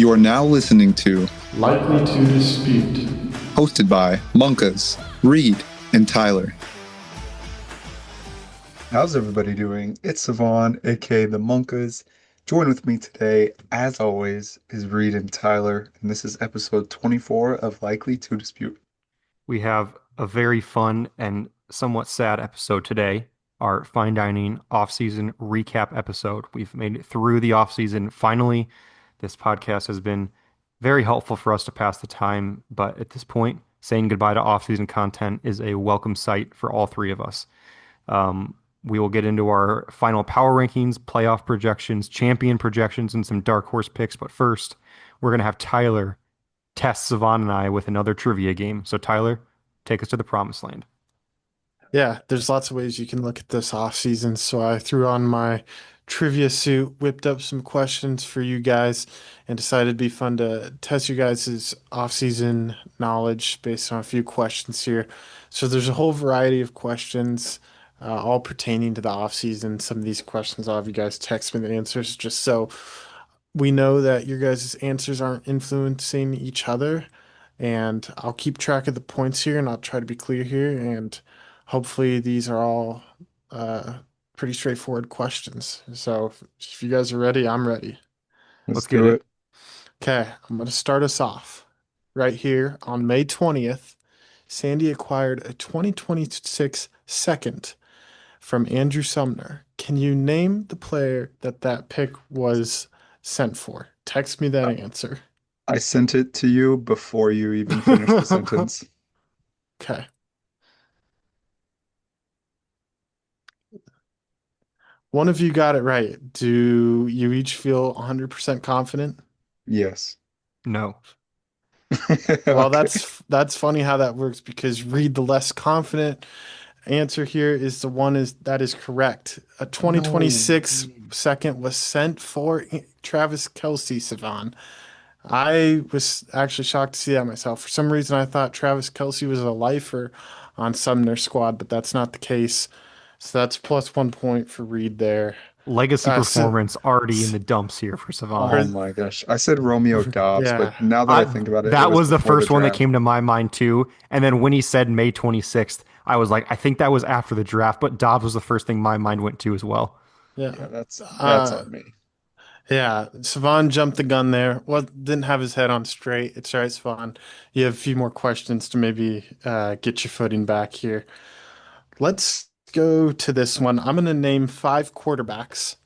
You are now listening to Likely to Dispute, hosted by Monkas, Reed, and Tyler. How's everybody doing? It's Cevan, aka the Monkas. Join with me today, as always, is Reed and Tyler, and this is episode 24 of Likely to Dispute. We have a very fun and somewhat sad episode today, our Fine Dining off-season recap episode. We've made it through the off-season. Finally, this podcast has been very helpful for us to pass the time, but at this point, saying goodbye to off-season content is a welcome sight for all three of us. We will get into our final power rankings, playoff projections, champion projections, and some dark horse picks. But first, we're going to have Tyler test Cevan and I with another trivia game. So Tyler, take us to the promised land. Yeah, there's lots of ways you can look at this off season. So I threw on my trivia suit, whipped up some questions for you guys, and decided it'd be fun to test you guys' off season knowledge based on a few questions here. So there's a whole variety of questions, all pertaining to the off season. Some of these questions I'll have you guys text me the answers just so we know that your guys' answers aren't influencing each other. And I'll keep track of the points here and I'll try to be clear here. And hopefully these are all pretty straightforward questions. So if you guys are ready, I'm ready. Let's get do it. it. Okay, I'm going to start us off right here on May 20th. Sandy acquired a 2026 second from Andrew Sumner. Can you name the player that pick was sent for? Text me that answer. I sent it to you before you even finished the sentence. Okay. One of you got it right. Do you each feel 100% confident? Yes. No. Well, Okay. that's funny how that works because Reed, the less confident answer here is the one that is correct. A 2026 second was sent for Travis Kelce, Cevan. I was actually shocked to see that myself. For some reason, I thought Travis Kelce was a lifer on Sumner squad, but that's not the case. So that's plus 1 point for Reed there. Legacy So- performance already in the dumps here for Cevan. Oh my gosh. I said Romeo Dobbs, Yeah. but now that I think about it, that it was the before first one that draft. came to my mind too. And then when he said May 26th, I was like, I think that was after the draft, but Dobbs was the first thing my mind went to as well. Yeah, Yeah. that's Uh, on me. Yeah, Cevan jumped the gun there. Well, didn't have his head on straight. It's all right, Cevan. You have a few more questions to maybe get your footing back here. Let's go to this one. I'm going to name 5 quarterbacks.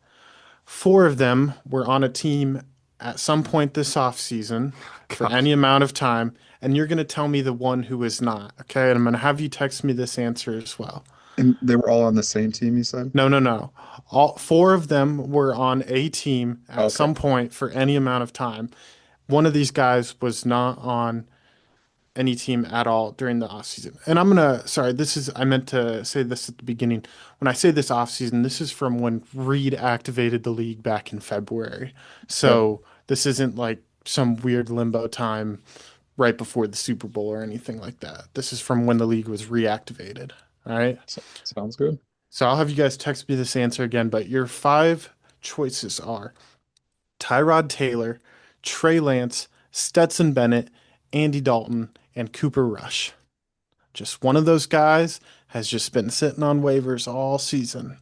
4 of them were on a team at some point this offseason for Gosh. any amount of time, and you're going to tell me the one who is not, okay? And I'm going to have you text me this answer as well. And they were all on the same team, you said? No. All 4 of them were on a team at Okay. some point for any amount of time. One of these guys was not on any team at all during the offseason. And I meant to say this at the beginning. When I say this offseason, this is from when Reed activated the league back in February. So this isn't like some weird limbo time right before the Super Bowl or anything like that. This is from when the league was reactivated. All right. Sounds good. So I'll have you guys text me this answer again, but your 5 choices are Tyrod Taylor, Trey Lance, Stetson Bennett, Andy Dalton, and Cooper Rush. Just one of those guys has just been sitting on waivers all season.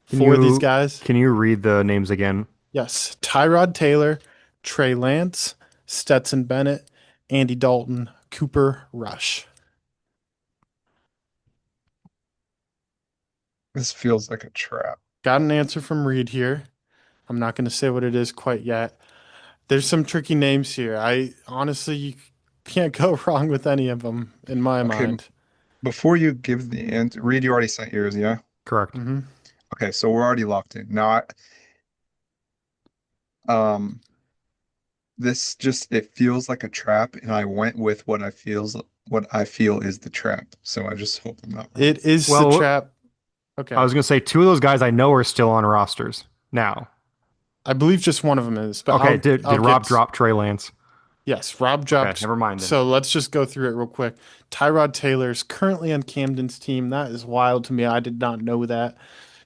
4 of these guys. Can you read the names again? Yes. Tyrod Taylor, Trey Lance, Stetson Bennett, Andy Dalton, Cooper Rush. This feels like a trap. Got an answer from Reed here. I'm not going to say what it is quite yet. There's some tricky names here. You can't go wrong with any of them in my Okay. mind. Before you give the answer, Reed, you already sent yours, yeah? Correct. Mm-hmm. Okay, so we're already locked in. Now, this just it feels like a trap, and I went with what I feel is the trap. So I just hope I'm not wrong. It is Well, the trap. Okay. I was going to say 2 of those guys I know are still on rosters now. I believe just one of them is. But Okay, did I'll Rob get- drop Trey Lance? Yes, Rob dropped. Okay, never mind then. So let's just go through it real quick. Tyrod Taylor's currently on Camden's team. That is wild to me. I did not know that.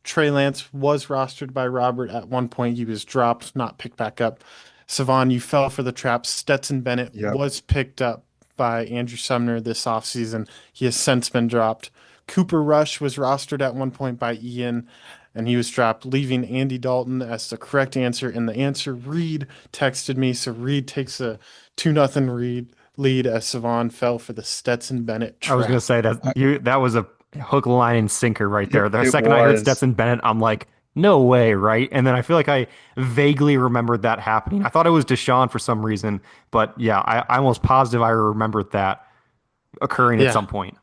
Trey Lance was rostered by Robert at one point. He was dropped, not picked back up. Cevan, you fell for the trap. Stetson Bennett Yep. was picked up by Andrew Sumner this offseason. He has since been dropped. Cooper Rush was rostered at one point by Ian, and he was dropped, leaving Andy Dalton as the correct answer. And the answer, Reed texted me, so Reed takes a 2-0 lead as Cevan fell for the Stetson Bennett I was gonna trap. say that I, that was a hook, line, and sinker right there. The it second I heard was. Stetson Bennett, I'm like, no way, right? And then I feel like I vaguely remembered that happening. I thought it was Dashaun for some reason, but yeah, I'm almost positive I remembered that occurring at Yeah, some point.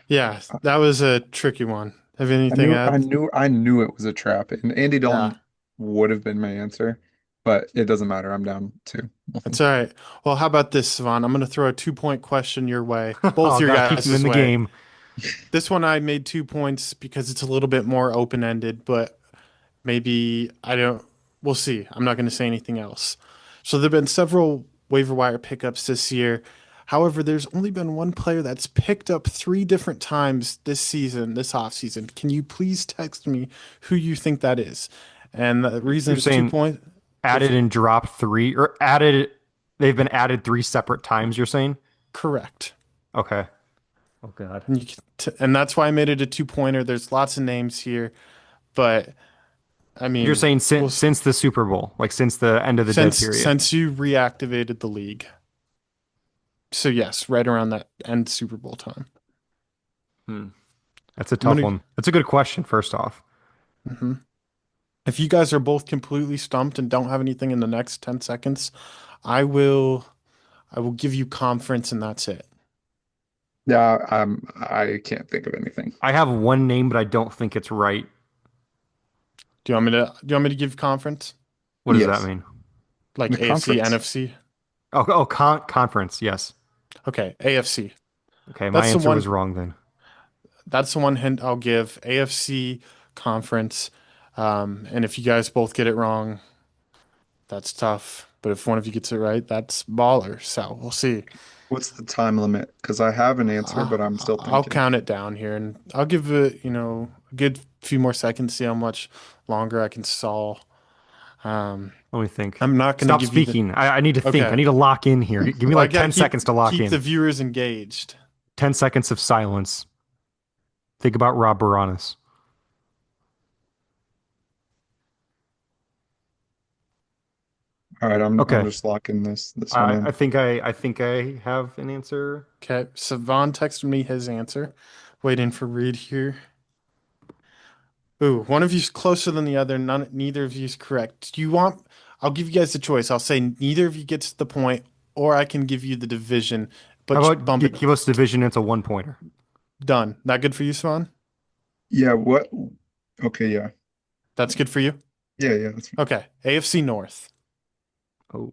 yeah, that was a tricky one. Have I anything knew to I add? knew I knew it was a trap, and Andy Yeah. Dalton would have been my answer, but it doesn't matter. I'm down two. That's Nothing. all right. Well, how about this, Savon? I'm going to throw a 2-point question your way, both Oh, your gotta keep him in guys' the way. game. This one I made 2 points because it's a little bit more open-ended, but maybe I don't. We'll see. I'm not going to say anything else. So there have been several waiver wire pickups this year. However, there's only been one player that's picked up 3 different times this season, this offseason. Can you please text me who you think that is? And the reason You're it's two saying point. Go added for it. and dropped three, or added, they've been added three separate times, you're saying? Correct. Okay. Oh God. And, and that's why I made it a 2-pointer. There's lots of names here, but I You're mean, saying we'll since the Super Bowl, like since the end of the dead period. since you reactivated the league. So yes, right around that end Super Bowl time. Hmm. That's a I'm tough gonna. one. That's a good question, first off. Mhm. If you guys are both completely stumped and don't have anything in the next 10 seconds, I will I will give you conference and that's it. Yeah, I can't think of anything. I have one name, but I don't think it's right. Do you want me to give conference? What does that Yes, mean? Like the AFC, conference. NFC? Oh, conference. Yes. Okay, AFC. Okay, my That's the answer was one wrong then. that's the one hint I'll give. AFC conference. And if you guys both get it wrong, that's tough. But if one of you gets it right, that's baller. So we'll see. What's the time limit? Because I have an answer, but I'm still I'll thinking. count it down here and I'll give it, a good few more seconds, see how much longer I can stall. Um, Let me think. I'm not going to Stop give you the. speaking. I need to think. I Okay. need to lock in here. Give me Well, I like got to 10 seconds to lock keep the in. viewers engaged. 10 seconds of silence. Think about Rob Baranis. All right, I'm Okay. just locking this one in. I think I have an answer. Okay. Savon texted me his answer. Waiting for Reed here. Ooh, one of you's closer than the other. Neither of you's correct. Do you want? I'll give you guys the choice. I'll say neither of you gets the point, or I can give you the division, How but about bump it. give us division into one pointer? Done. That good for you, Swan? Yeah, what? Okay, yeah. That's good for you. Yeah, that's fine. Okay. AFC North. Oh,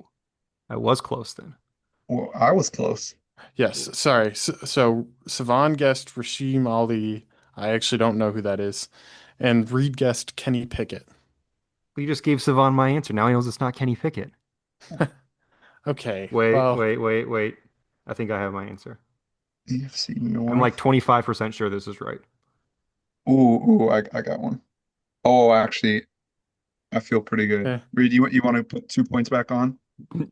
I was close then. Well, I was close. Yes. Sorry. So Savon guessed Rasheem Ali. I actually don't know who that is, and Reed guessed Kenny Pickett. You just gave Savon my answer. Now he knows it's not Kenny Pickett. Okay. Wait, Well. wait, wait, wait. I think I have my answer. AFC I'm like North. 25% sure this is right. I got one. Oh, actually, I feel pretty good. eh. Reed, you want to put 2 points back on?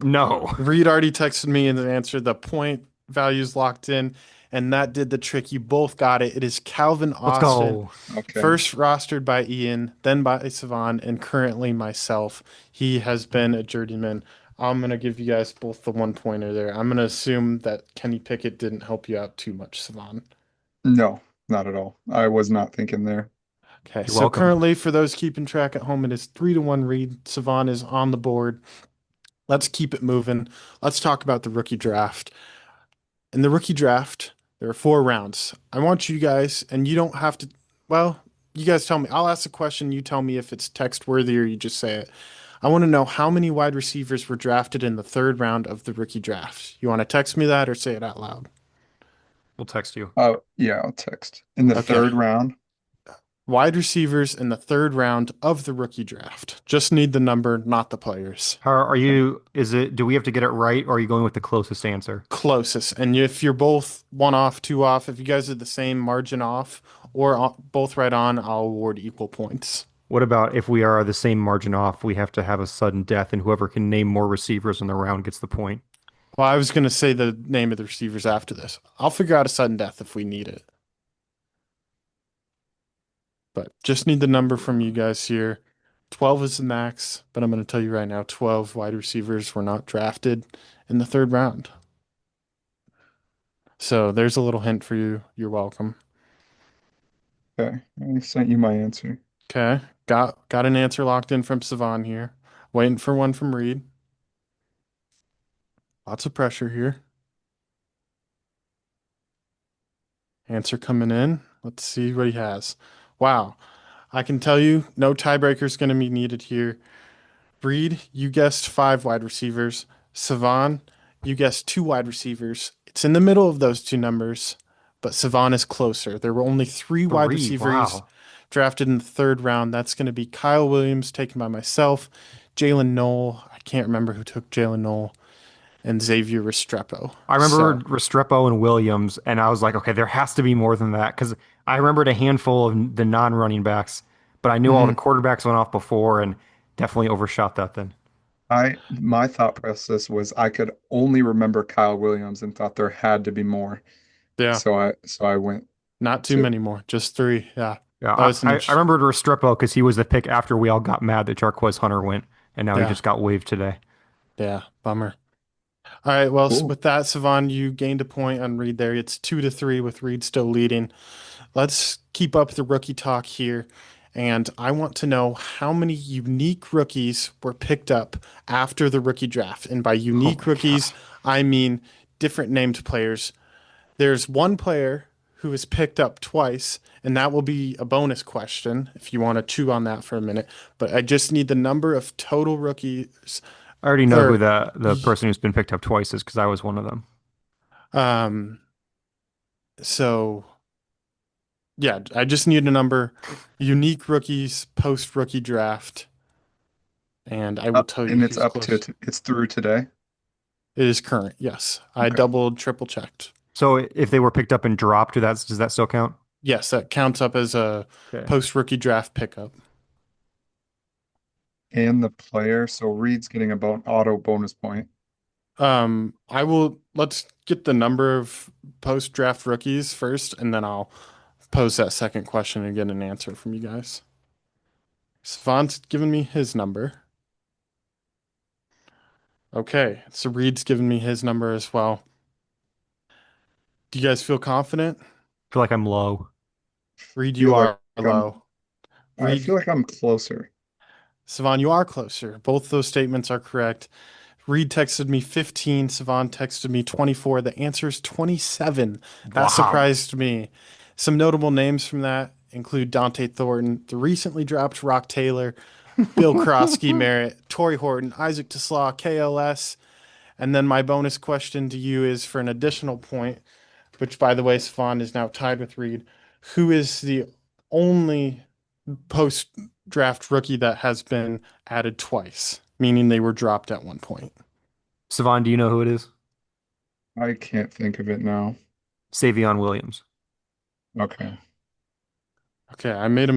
No. Reed already texted me and answered the point values locked in, and that did the trick. You both got it. It is Calvin Let's Austin, go. Okay. first rostered by Ian, then by Savon, and currently myself. He has been a journeyman. I'm gonna give you guys both the 1-pointer there. I'm gonna assume that Kenny Pickett didn't help you out too much, Savon. No, not at all. I was not thinking there. Okay, You're so welcome. currently for those keeping track at home, it is 3-1 Reed. Savon is on the board. Let's keep it moving. Let's talk about the rookie draft. In the rookie draft, there are 4 rounds. I want you guys, and you don't have to, well, you guys tell me. I'll ask a question. You tell me if it's text worthy or you just say it. I want to know how many wide receivers were drafted in the 3rd round of the rookie draft. You want to text me that or say it out loud? We'll text you. Oh, yeah, I'll text. In the Okay. third round, Wide receivers in the 3rd round of the rookie draft. Just need the number, not the players. How are you? Do we have to get it right, or are you going with the closest answer? Closest. And if you're both 1 off, 2 off, if you guys are the same margin off or both right on, I'll award equal points. What about if we are the same margin off, we have to have a sudden death, and whoever can name more receivers in the round gets the point? Well, I was going to say the name of the receivers after this. I'll figure out a sudden death if we need it. But just need the number from you guys here. 12 is the max, but I'm going to tell you right now 12 wide receivers were not drafted in the third round. So there's a little hint for you. You're welcome. Okay, I sent you my answer. Okay. Got an answer locked in from Cevan here. Waiting for one from Reed. Lots of pressure here. Answer coming in. Let's see what he has. Wow. I can tell you no tiebreaker is going to be needed here. Reed, you guessed five wide receivers. Cevan, you guessed two wide receivers. It's in the middle of those two numbers, but Cevan is closer. There were only three wide Three. receivers Wow. drafted in the third round. That's going to be Kyle Williams, taken by myself, Jalen Knoll. I can't remember who took Jalen Knoll, and Xavier Restrepo. I remember So, Restrepo and Williams, and I was like, okay, there has to be more than that because I remembered a handful of the non-running backs, but I knew all the mhm. quarterbacks went off before and definitely overshot that then. My thought process was I could only remember Kyle Williams and thought there had to be more. Yeah, So I went not too to many more, just three. Yeah, Yeah, that was an I interesting. remembered Restrepo because he was the pick after we all got mad that Jarquez Hunter went, and now he Yeah, just got waived today. yeah, bummer. All right, well, cool. with that, Savan, you gained a point on Reed there. It's 2-3 with Reed still leading. Let's keep up the rookie talk here. And I want to know how many unique rookies were picked up after the rookie draft. And by Oh unique my rookies, gosh. I mean different named players. There's one player who was picked up twice, and that will be a bonus question if you want to chew on that for a minute. But I just need the number of total rookies I already know who or the person who's been picked up twice is because I was one of them. um so yeah, I just need a number, unique rookies post rookie draft, and I will tell you And it's who's up to close. it's through today. It is current, yes. I Okay. doubled, triple checked. So if they were picked up and dropped, does that still count? Yes, that counts up as a Okay. post rookie draft pickup. And the player, so Reed's getting about auto bonus point. I will let's get the number of post draft rookies first, and then I'll pose that second question and get an answer from you guys. Savant's given me his number. Okay, so Reed's given me his number as well. Do you guys feel confident? I feel like I'm low. Reed, you Feel like are I'm low. I feel Reed, like I'm closer. Savan, you are closer. Both those statements are correct. Reed texted me 15. Savan texted me 24. The answer is 27. That Wow. surprised me. Some notable names from that include Dante Thornton, the recently dropped Rock Taylor, Bill Krosky Merritt, Torrey Horton, Isaac Tesla, KLS. And then my bonus question to you is for an additional point, which, by the way, Savan is now tied with Reed. Who is the only post draft rookie that has been added twice, meaning they were dropped at one point? Cevan, do you know who it is? I can't think of it now. Savion Williams. Okay. Okay, I made a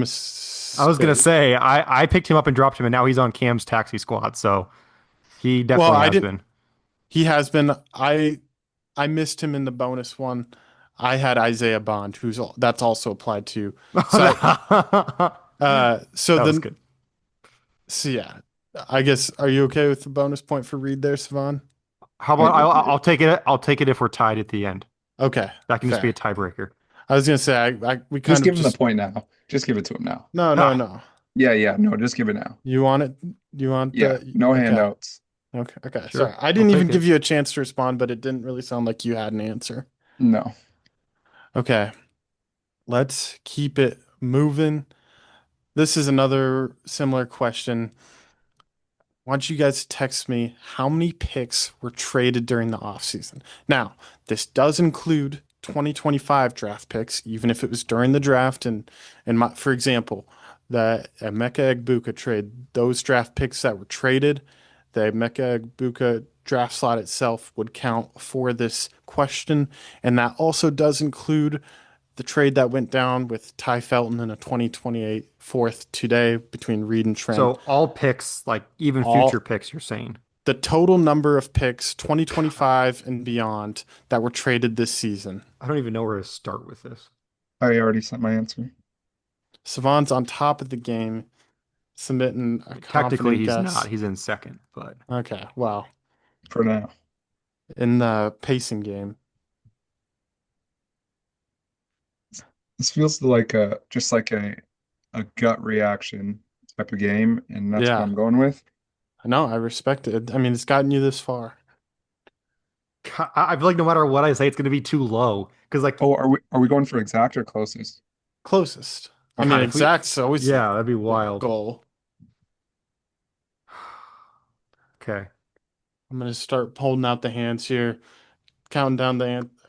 I was gonna mistake. say I picked him up and dropped him, and now he's on Cam's taxi squad, so he Well, definitely I has didn't. been. He has been. I missed him in the bonus one. I had Isaiah Bond, that's also applied to. So that so was then good. so yeah. I guess are you okay with the bonus point for Reed there, Savan? How I, about I'll take it. I'll take it if we're tied at the end. Okay, That can just be a fair. tiebreaker. I was gonna say I we just kind of give him the just point now. Just give it to him now. Ah, no. Yeah, yeah, no, just give it now. You want it? You want Yeah, the no okay. handouts. Okay. Sorry. sure. I I'll didn't even take give it. you a chance to respond, but it didn't really sound like you had an answer. No. Okay. Let's keep it moving. This is another similar question. I want you guys to text me how many picks were traded during the offseason. Now, this does include 2025 draft picks, even if it was during the draft. For example, the Emeka Egbuka trade, those draft picks that were traded, the Emeka Egbuka draft slot itself would count for this question. And that also does include the trade that went down with Ty Felton and a 2028 fourth today between Reed and Trent. So all picks, like even future All picks, you're saying. the total number of picks 2025 and beyond that were traded this season. I don't even know where to start with this. I already sent my answer Savon's on top of the game, submitting a Technically, confident he's guess. not. He's in second, but Okay, well, for now. in the pacing game. This feels like a just like a gut reaction type of game, and that's what Yeah, I'm going with. no, I respect it. I mean, it's gotten you this far. I feel like no matter what I say, it's going to be too low. Because like, Oh, are we going for exact or closest? Closest. I mean, God, if we, exact's always yeah, that'd be the wild. goal. Okay. I'm gonna start holding out the hands here, counting down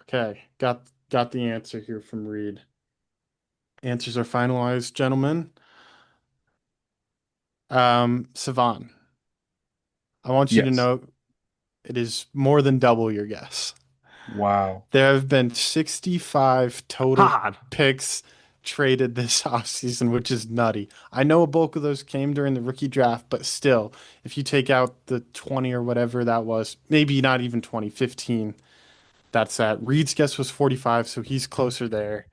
Okay, got the answer here from Reed. Answers are finalized, gentlemen. Cevan, I want you to Yes. know it is more than double your guess. Wow. There have been 65 total God. picks traded this offseason, which is nutty. I know a bulk of those came during the rookie draft, but still, if you take out the 20 or whatever that was, maybe not even 20, 15, that's that. Reed's guess was 45, so he's closer there.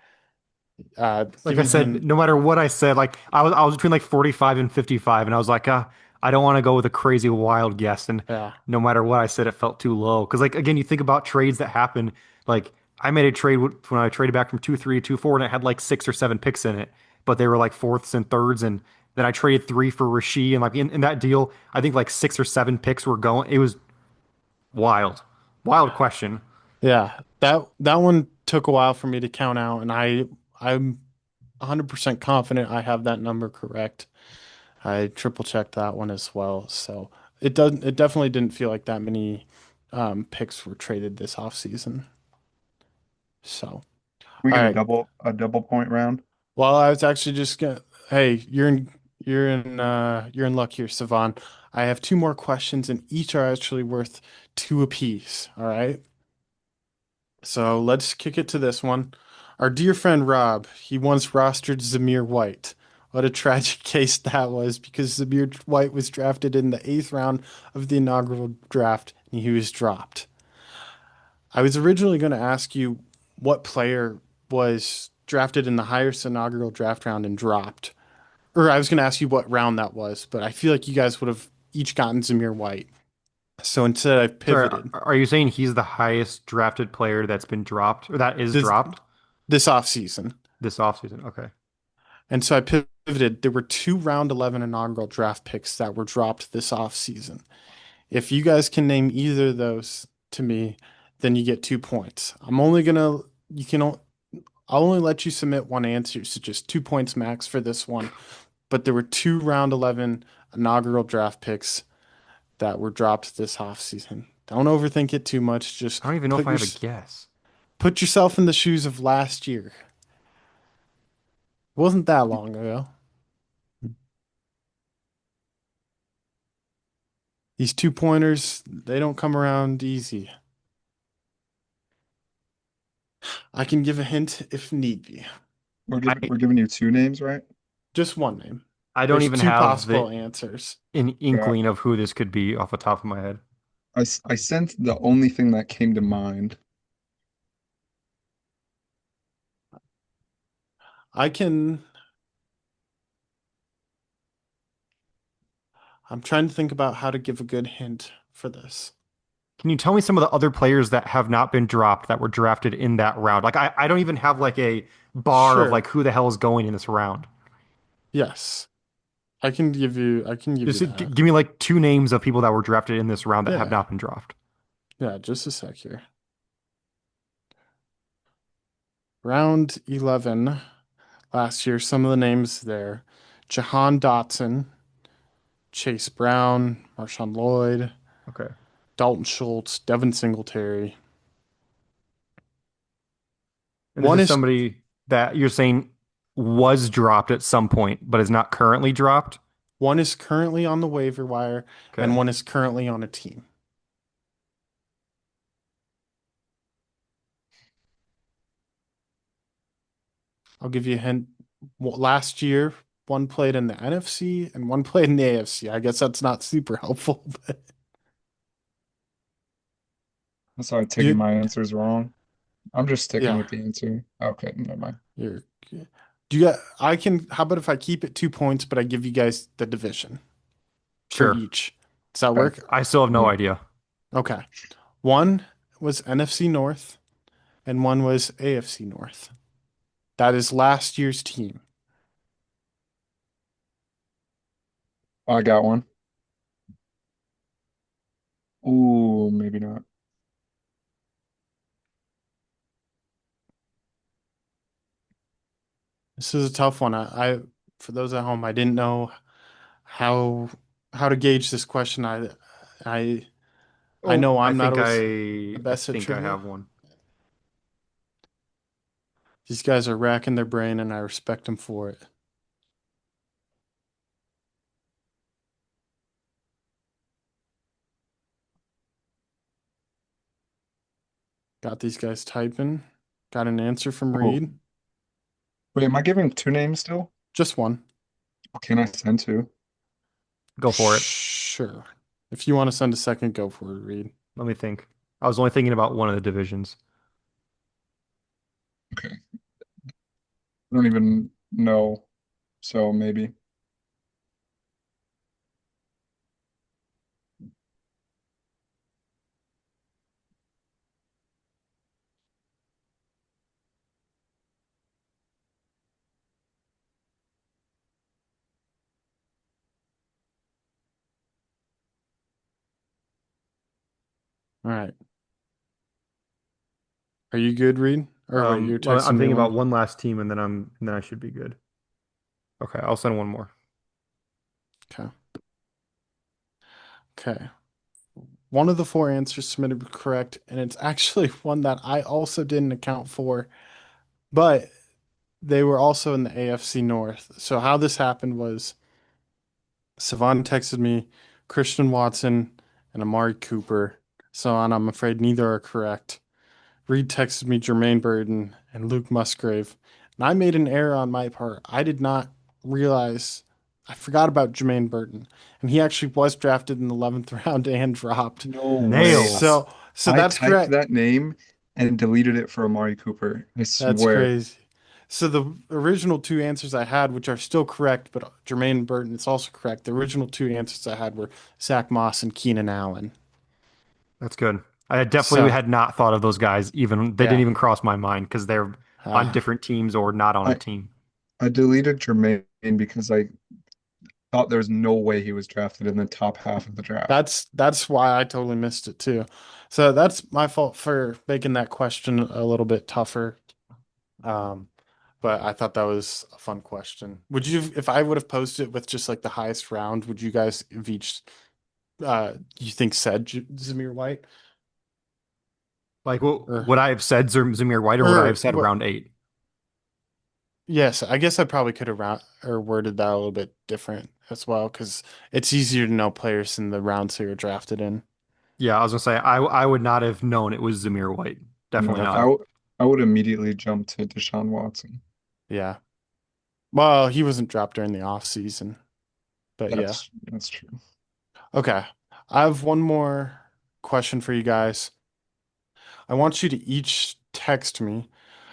Like I Giving said, him, no matter what I said, like I was between like 45 and 55, and I was like, I don't want to go with a crazy wild guess. And yeah, no matter what I said, it felt too low. Because like again, you think about trades that happen. Like I made a trade when I traded back from 2-3 to 2-4, and it had like 6 or 7 picks in it, but they were like fourths and thirds. And then I traded 3 for Rasheed, and like in that deal, I think like 6 or 7 picks were going. It was wild, wild question. yeah. That one took a while for me to count out, and I'm 100% confident I have that number correct. I triple checked that one as well. So it definitely didn't feel like that many picks were traded this offseason. So, We all get right. a double point round. Well, I was actually just gonna hey, you're in luck here, Savan. I have two more questions and each are actually worth two apiece. All right. So let's kick it to this one. Our dear friend Rob, he once rostered Zamir White. What a tragic case that was because Zamir White was drafted in the eighth round of the inaugural draft and he was dropped. I was originally going to ask you what player was drafted in the highest inaugural draft round and dropped. Or I was going to ask you what round that was, but I feel like you guys would have each gotten Zamir White. So instead, I've Sorry, pivoted are you saying he's the highest drafted player that's been dropped or that is this dropped this offseason. this offseason? Okay. And so I pivoted. There were two round 11 inaugural draft picks that were dropped this offseason. If you guys can name either of those to me, then you get 2 points. You can, I'll only let you submit one answer, so just 2 points max for this one. But there were two round 11 inaugural draft picks that were dropped this offseason. Don't overthink it too much. Just I don't even know if I have a guess. put yourself in the shoes of last year. It wasn't that long ago. These 2 pointers, they don't come around easy. I can give a hint if need be. I We're giving you two names, right? Just one name. I don't There's even two have possible answers. an Yeah. inkling of who this could be off the top of my head. I sent the only thing that came to mind. I can. I'm trying to think about how to give a good hint for this. Can you tell me some of the other players that have not been dropped that were drafted in that round? Like I don't even have like a bar of like Sure. who the hell is going in this round. Yes. I can give you that. Give me like 2 names of people that were drafted in this round that have Yeah. not been dropped. Yeah, just a sec here. Round 11 last year, some of the names there. Jahan Dotson, Chase Brown, Marshawn Lloyd, Okay. Dalton Schultz, Devin Singletary. And this One is is somebody that you're saying was dropped at some point, but is not currently dropped. one is currently on the waiver wire and Okay. one is currently on a team. I'll give you a hint. Last year, one played in the NFC and one played in the AFC. I guess that's not super helpful, but I started taking you, my answers wrong. I'm just sticking yeah, with the answer. Okay, never mind. you're. Do you got? I can. How about if I keep it 2 points, but I give you guys the division for Sure. each? Does that Okay. work? I still have no Yeah. idea. Okay. One was NFC North and one was AFC North. That is last year's team. I got one. Ooh, maybe not. This is a tough one. For those at home, I didn't know how how to gauge this question. I I Oh, know I I'm not think always I the I best at think I trivia. have one. These guys are racking their brain, and I respect them for it. Got these guys typing. Got an answer from Oh, Reed. wait, am I giving two names still? Just one. Or can I send two? Go for it. Sure. If you want to send a second, go for it, Reed. Let me think. I was only thinking about one of the divisions. Okay. I don't even know. So maybe. All right. Are you good, Reed? Or wait, you're texting I'm me thinking one. about one last team, and then I should be good. Okay, I'll send one more. Okay. Okay. One of the four answers submitted were correct, and it's actually one that I also didn't account for, but they were also in the AFC North. So how this happened was Cevan texted me Christian Watson and Amari Cooper. So and I'm afraid neither are correct. Reed texted me Jermaine Burton and Luke Musgrave. And I made an error on my part. I did not realize I forgot about Jermaine Burton. And he actually was drafted in the 11th round and dropped. No way. Nails. So I that's typed correct. that name and deleted it for Amari Cooper. I That's swear. crazy. So the original two answers I had, which are still correct, but Jermaine Burton is also correct. The original two answers I had were Zach Moss and Keenan Allen. That's good. I definitely So had not thought of those guys. Even they didn't yeah, even cross my mind because they're on uh, different teams or not on a I team. I deleted Jermaine because I thought there was no way he was drafted in the top half of the draft. that's why I totally missed it too. So that's my fault for making that question a little bit tougher. Um, but I thought that was a fun question. Would you, if I would have posted it with just like the highest round, would you guys have each, you think said Zamir White Like, or would I have said Zamir White, or would I have said what? round eight? Yes, I guess I probably could have round or worded that a little bit different as well because it's easier to know players in the rounds they were drafted in. Yeah, I was gonna say I would not have known it was Zamir White. Definitely No, Okay. not. I would immediately jump to Deshaun Watson. Yeah. Well, he wasn't dropped during the off season, but yeah. That's true. Okay. I have one more question for you guys. I want you to each text me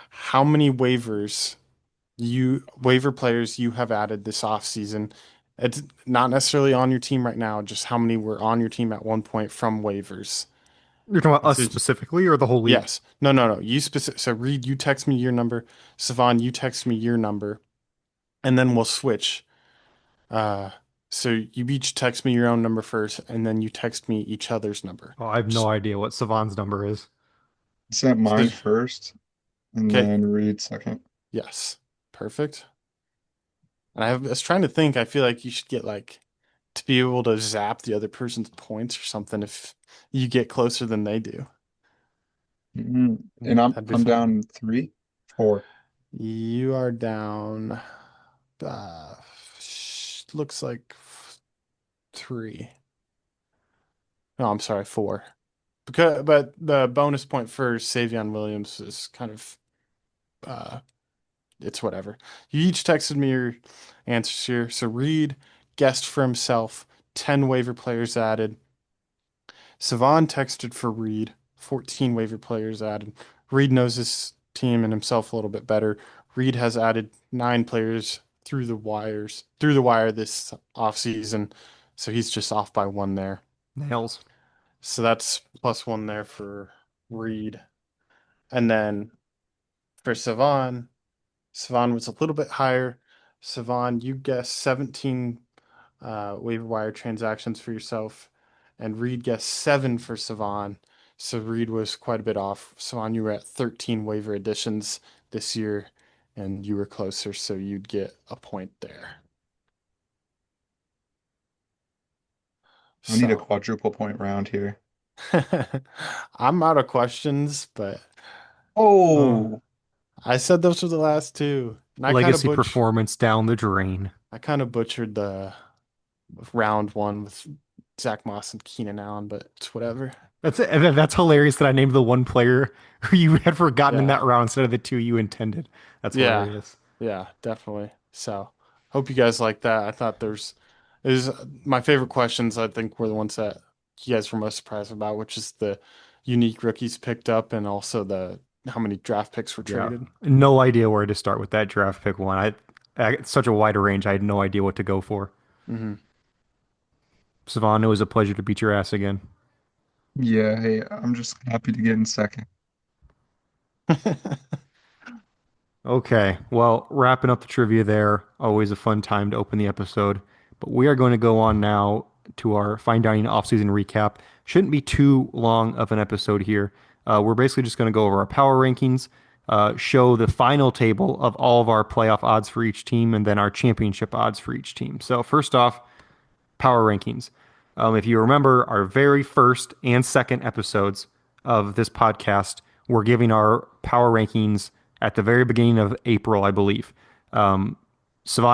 how many waiver players you have added this off season. It's not necessarily on your team right now, just how many were on your team at one point from waivers. You're talking about us So specifically or the whole league? yes. No, no, no. You specific. So Reed, you text me your number. Savan, you text me your number, and then we'll switch. Uh, so you each text me your own number first, and then you text me each other's number. Oh, I have no Just idea what Savan's number is. I sent so mine first and okay. then Reed second. Yes. Perfect. And I was trying to think. I feel like you should get like to be able to zap the other person's points or something if you get closer than they do. And That'd be I'm fun. down three, four. You are down. Looks like three. No, I'm sorry, four. But the bonus point for Savion Williams is kind of uh it's whatever. You each texted me your answers here. So Reed guessed for himself, 10 waiver players added. Cevan texted for Reed, 14 waiver players added. Reed knows his team and himself a little bit better. Reed has added 9 players through the wire this offseason. So he's just off by one there. Nails. So that's +1 there for Reed. And then for Cevan was a little bit higher. Cevan, you guessed 17 waiver wire transactions for yourself, and Reed guessed 7 for Cevan. So Reed was quite a bit off. Cevan, you were at 13 waiver additions this year, and you were closer, so you'd get a point there. I need a So quadruple point round here. I'm out of questions, but uh, Oh, I said those were the last two. And Legacy performance down the drain. I kind of butchered the round one with Zach Moss and Keenan Allen, but it's whatever. That's hilarious that I named the one player who you had forgotten in Yeah. that round instead of the two you intended. That's Yeah. hilarious. Yeah, definitely. So hope you guys like that. I thought is my favorite questions, I think, were the ones that you guys were most surprised about, which is the unique rookies picked up and also the how many draft picks were Yeah. traded. No idea where to start with that draft pick one. It's such a wide range. I had no idea what to go for. Hmm. Savannah, it was a pleasure to beat your ass again. yeah. Hey, I'm just happy to get in second. Okay, well, wrapping up the trivia there. Always a fun time to open the episode. But we are going to go on now to our Fine Dining offseason recap. Shouldn't be too long of an episode here. We're basically just going to go over our power rankings, show the final table of all of our playoff odds for each team, and then our championship odds for each team. So, first off, power rankings. If you remember our very first and second episodes of this podcast, we're giving our power rankings at the very beginning of April, I believe. Cevan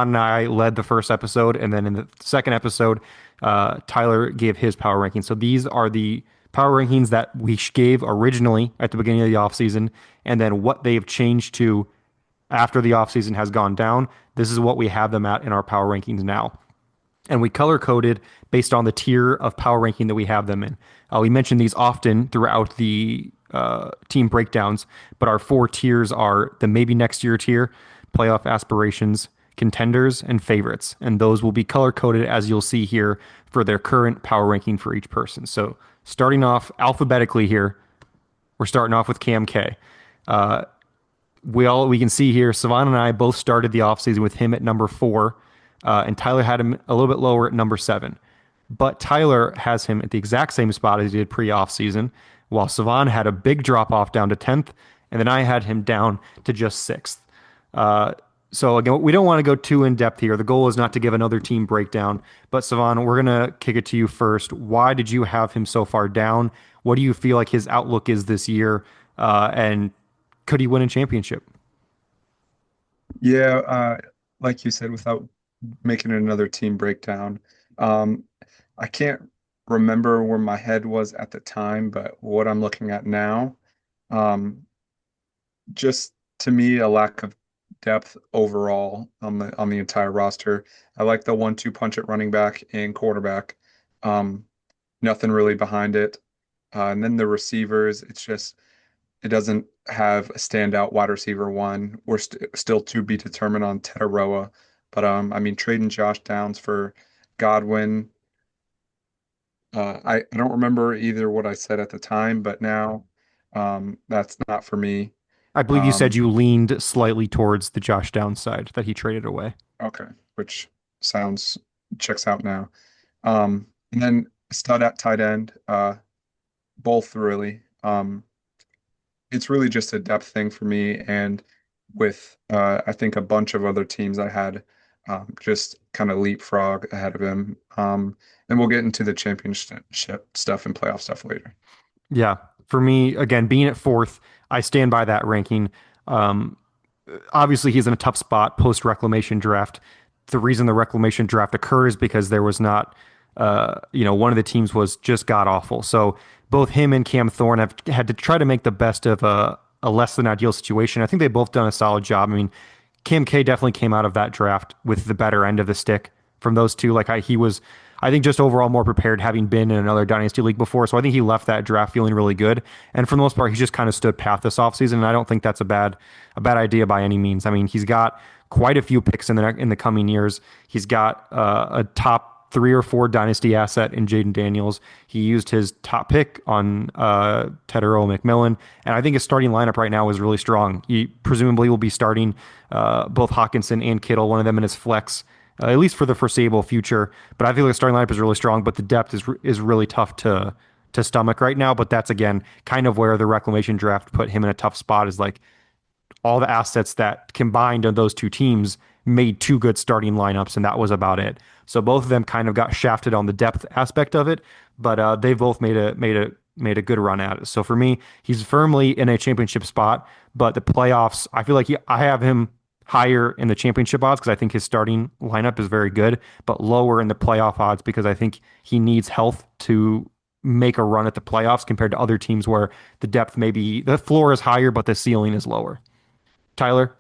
and I led the first episode, and then in the second episode, Tyler gave his power rankings. So these are the power rankings that we gave originally at the beginning of the offseason, and then what they've changed to after the offseason has gone down. This is what we have them at in our power rankings now. And we color coded based on the tier of power ranking that we have them in. We mention these often throughout the team breakdowns, but our 4 tiers are the maybe next year tier, playoff aspirations, contenders, and favorites. And those will be color coded as you'll see here for their current power ranking for each person. So starting off alphabetically here, we're starting off with Cam K. We can see here, Cevan and I both started the offseason with him at number 4, and Tyler had him a little bit lower at number 7. But Tyler has him at the exact same spot as he did pre-offseason, while Cevan had a big drop off down to 10th, and then I had him down to just 6th. So again, we don't want to go too in depth here. The goal is not to give another team breakdown, but Cevan, we're gonna kick it to you first. Why did you have him so far down? What do you feel like his outlook is this year? And could he win a championship? Yeah, like you said, without making another team breakdown, um, I can't remember where my head was at the time, but what I'm looking at now, um, just to me, a lack of depth overall on the entire roster. I like the 1-2 punch at running back and quarterback. Um, Nothing really behind it. And then the receivers, it doesn't have a standout wide receiver one. We're still to be determined on Tetaroa. But I mean, trading Josh Downs for Godwin, I don't remember either what I said at the time, but now that's not for me. I believe you said Um, you leaned slightly towards the Josh Downs side that he traded away. okay, which sounds checks out now. And then stud at tight end, both really. It's really just a depth thing for me, and with I think a bunch of other teams I had just kind of leapfrog ahead of him. And we'll get into the championship stuff and playoff stuff later. Yeah. For me, again, being at 4th, I stand by that ranking. Um, Obviously, he's in a tough spot post reclamation draft. The reason the reclamation draft occurred is because there was not, one of the teams was just god awful. So both him and Cam Thorn have had to try to make the best of a less than ideal situation. I think they've both done a solid job. I mean, Kim K definitely came out of that draft with the better end of the stick from those two. He was, I think, just overall more prepared, having been in another dynasty league before. So I think he left that draft feeling really good. And for the most part, he's just kind of stood pat this offseason. And I don't think that's a bad idea by any means. I mean, he's got quite a few picks in the coming years. He's got a top 3 or 4 dynasty asset in Jaden Daniels. He used his top pick on Tedero McMillan, and I think his starting lineup right now is really strong. He presumably will be starting both Hawkinson and Kittle, one of them in his flex, at least for the foreseeable future. But I feel like the starting lineup is really strong, but the depth is really tough to stomach right now. But that's again kind of where the reclamation draft put him in a tough spot. Is like all the assets that combined on those two teams made 2 good starting lineups, and that was about it. So both of them kind of got shafted on the depth aspect of it, but they both made a good run at it. So for me, he's firmly in a championship spot, but the playoffs, I feel like I have him higher in the championship odds because I think his starting lineup is very good, but lower in the playoff odds because I think he needs health to make a run at the playoffs compared to other teams where the depth maybe the floor is higher, but the ceiling is lower. Tyler,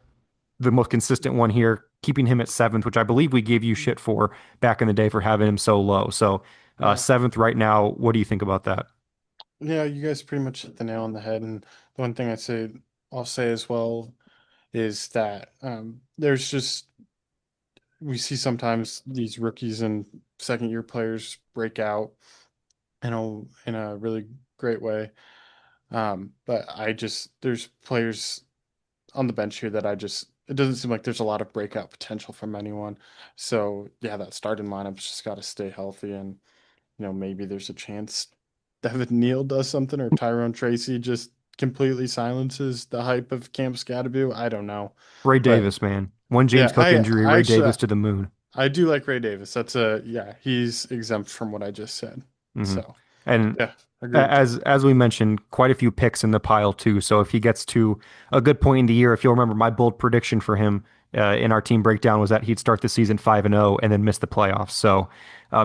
the most consistent one here, keeping him at seventh, which I believe we gave you shit for back in the day for having him so low. So Yeah. seventh right now. What do you think about that? Yeah, you guys pretty much hit the nail on the head. And the one thing I'll say as well is that there's just we see sometimes these rookies and second year players break out in a really great way. But there's players on the bench here that it doesn't seem like there's a lot of breakout potential from anyone. So yeah, that starting lineup's just got to stay healthy, and maybe there's a chance Devin Neal does something, or Tyrone Tracy just completely silences the hype of Camp Scatterby. I don't know, Ray but Davis, man. One James yeah, Cook injury, I Ray actually Davis to the moon. I do like Ray Davis. Yeah, he's exempt from what I just said. Hmm. So And yeah, agreed. as we mentioned, quite a few picks in the pile too. So if he gets to a good point in the year, if you'll remember, my bold prediction for him in our team breakdown was that he'd start the season 5-0 and then miss the playoffs. So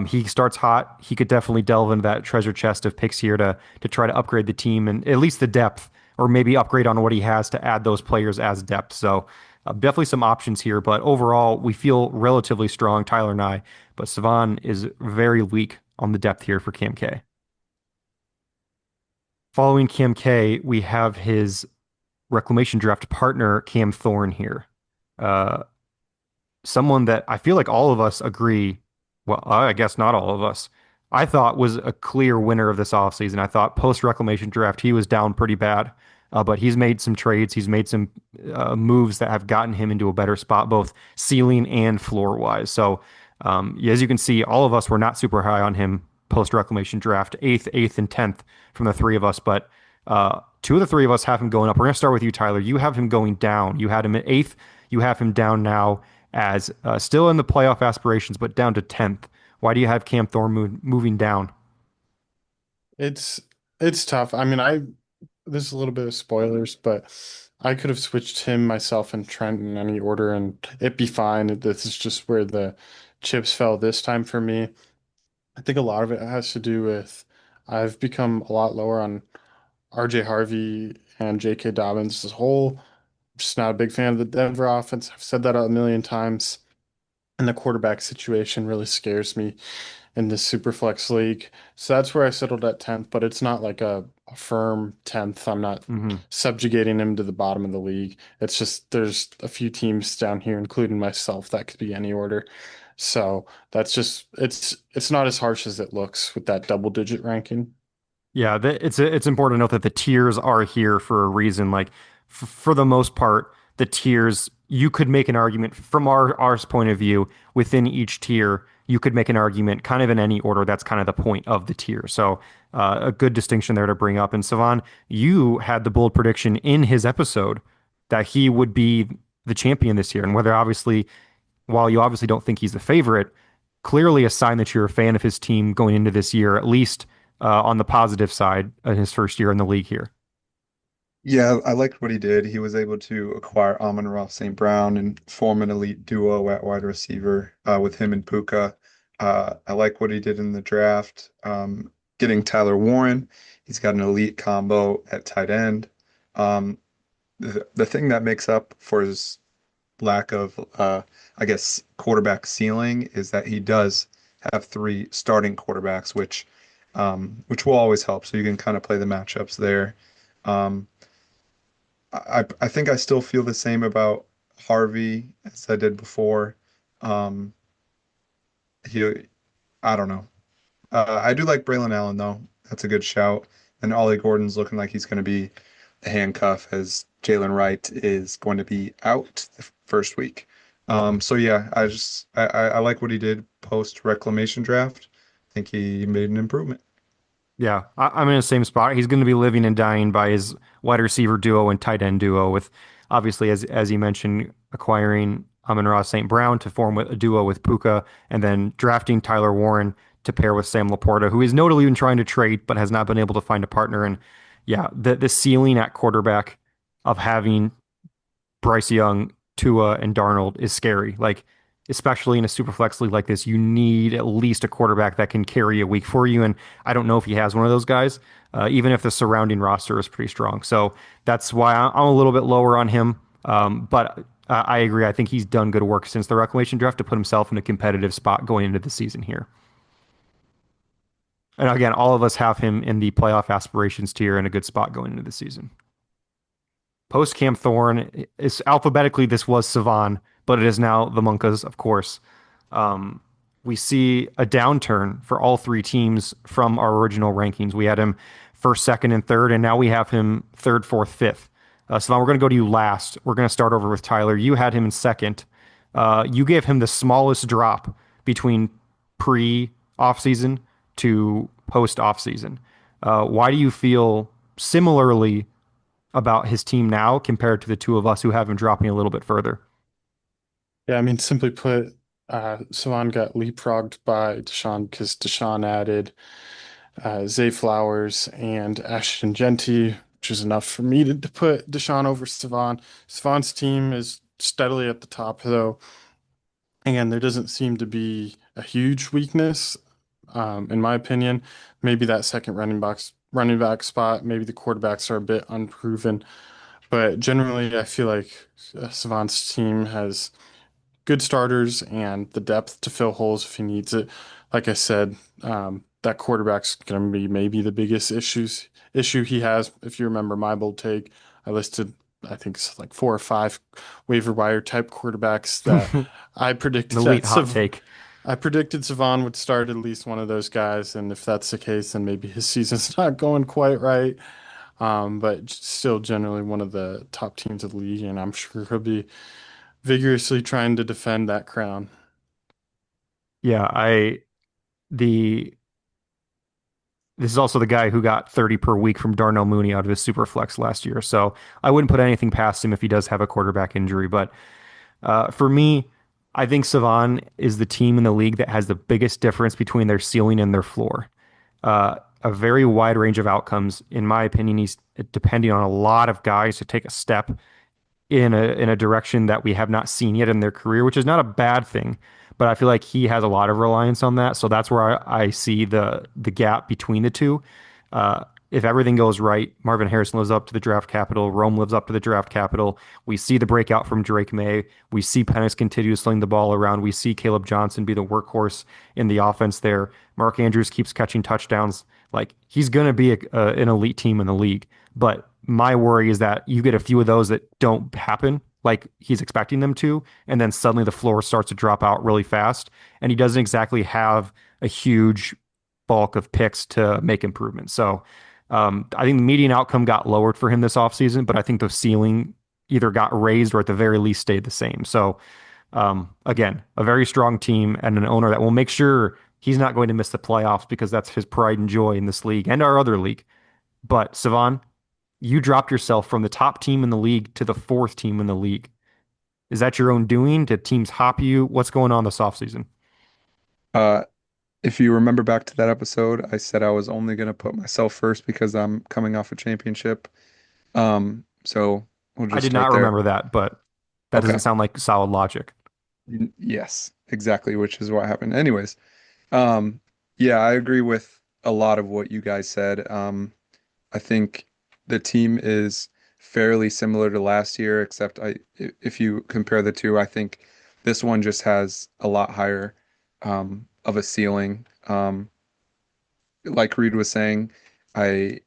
he starts hot. He could definitely delve into that treasure chest of picks here to try to upgrade the team and at least the depth, or maybe upgrade on what he has to add those players as depth. So definitely some options here, but overall we feel relatively strong, Tyler and I. But Cevan is very weak on the depth here for Cam K. Following Cam K, we have his reclamation draft partner, Cam Thorn here. Uh, Someone that I feel like all of us agree, well, I guess not all of us, I thought was a clear winner of this offseason. I thought post reclamation draft, he was down pretty bad, but he's made some trades. He's made some moves that have gotten him into a better spot, both ceiling and floor wise. So, yeah, as you can see, all of us were not super high on him post reclamation draft, eighth, and 10th from the three of us, but 2 of the 3 of us have him going up. We're going to start with you, Tyler. You have him going down. You had him at eighth. You have him down now as still in the playoff aspirations, but down to 10th. Why do you have Cam Thorne moving down? It's it's tough. I mean, this is a little bit of spoilers, but I could have switched him, myself, and Trent in any order, and it'd be fine. This is just where the chips fell this time for me. I think a lot of it has to do with I've become a lot lower on RJ Harvey and J.K. Dobbins as a whole. Just not a big fan of the Denver offense. I've said that a million times. And the quarterback situation really scares me in this super flex league. So that's where I settled at 10th, but it's not like a firm 10th. I'm not Hmm. subjugating him to the bottom of the league. It's just there's a few teams down here, including myself, that could be any order. So that's just it's not as harsh as it looks with that double digit ranking. Yeah, it's important to note that the tiers are here for a reason. Like for the most part, the tiers you could make an argument from our point of view within each tier. You could make an argument kind of in any order. That's kind of the point of the tier. So a good distinction there to bring up. And Savan, you had the bold prediction in his episode that he would be the champion this year, and whether obviously while you obviously don't think he's the favorite, clearly a sign that you're a fan of his team going into this year, at least on the positive side in his first year in the league here. Yeah, I liked what he did. He was able to acquire Amon-Ra St. Brown and form an elite duo at wide receiver with him and Puka. I like what he did in the draft. Getting Tyler Warren, he's got an elite combo at tight end. Um, the thing that makes up for his lack of I guess quarterback ceiling is that he does have three starting quarterbacks, which will always help. So you can kind of play the matchups there. Um, I think I still feel the same about Harvey as I did before. Um, he I don't know. I do like Braylon Allen though. That's a good shout. And Ollie Gordon's looking like he's going to be the handcuff as Jalen Wright is going to be out the first week. So yeah, I like what he did post reclamation draft. I think he made an improvement. Yeah, I'm in the same spot. He's going to be living and dying by his wide receiver duo and tight end duo, with obviously, as you mentioned, acquiring Amon-Ra St. Brown to form a duo with Puka, and then drafting Tyler Warren to pair with Sam Laporta, who is notably been trying to trade but has not been able to find a partner. And yeah, the ceiling at quarterback of having Bryce Young, Tua, and Darnold is scary. Like, especially in a super flex league like this, you need at least a quarterback that can carry a week for you. And I don't know if he has one of those guys, even if the surrounding roster is pretty strong. So that's why I'm a little bit lower on him. But I agree. I think he's done good work since the reclamation draft to put himself in a competitive spot going into the season here. And again, all of us have him in the playoff aspirations tier in a good spot going into the season. Post Camp Thorn is alphabetically, this was Cevan, but it is now the Monkas, of course. Um, we see a downturn for all three teams from our original rankings. We had him first, second, and third, and now we have him third, fourth, fifth. Cevan, we're going to go to you last. We're going to start over with Tyler. You had him in second. You gave him the smallest drop between pre offseason to post offseason. Why do you feel similarly about his team now compared to the two of us who have him dropping a little bit further? Yeah, I mean, simply put, Cevan got leapfrogged by Dashaun because Dashaun added Zay Flowers and Ashton Genty, which is enough for me to put Dashaun over Cevan. Cevan's team is steadily at the top, though, and there doesn't seem to be a huge weakness, in my opinion. Maybe that second running back spot, maybe the quarterbacks are a bit unproven, but generally, I feel like Cevan's team has good starters and the depth to fill holes if he needs it. Like I said, that quarterback's going to be maybe the biggest issue he has. If you remember my bold take, I listed I think it's like four or five waiver wire type quarterbacks that An I predicted elite hot take. I predicted Cevan would start at least one of those guys, and if that's the case, then maybe his season's not going quite right. But still generally one of the top teams of the league, and I'm sure he'll be vigorously trying to defend that crown. Yeah, the this is also the guy who got 30 per week from Darnell Mooney out of his super flex last year. So I wouldn't put anything past him if he does have a quarterback injury. But for me, I think Cevan is the team in the league that has the biggest difference between their ceiling and their floor. A very wide range of outcomes. In my opinion, he's depending on a lot of guys to take a step in a direction that we have not seen yet in their career, which is not a bad thing. But I feel like he has a lot of reliance on that. So that's where I see the gap between the two. If everything goes right, Marvin Harrison lives up to the draft capital. Rome lives up to the draft capital. We see the breakout from Drake May. We see Penix continue to sling the ball around. We see Caleb Johnson be the workhorse in the offense there. Mark Andrews keeps catching touchdowns. Like, he's going to be an elite team in the league. But my worry is that you get a few of those that don't happen like he's expecting them to, and then suddenly the floor starts to drop out really fast, and he doesn't exactly have a huge bulk of picks to make improvements. So I think the median outcome got lowered for him this offseason, but I think the ceiling either got raised or at the very least stayed the same. So again, a very strong team and an owner that will make sure he's not going to miss the playoffs because that's his pride and joy in this league and our other league. But Cevan, you dropped yourself from the top team in the league to the fourth team in the league. Is that your own doing? Did teams hop you? What's going on this offseason? Uh, if you remember back to that episode, I said I was only going to put myself first because I'm coming off a championship. So we'll I just did start not there. remember that, but that doesn't Okay. sound like solid logic. Yes, exactly, which is what happened. Anyways, um, yeah, I agree with a lot of what you guys said. I think the team is fairly similar to last year, except if you compare the two, I think this one just has a lot higher of a ceiling. Like Reed was saying, I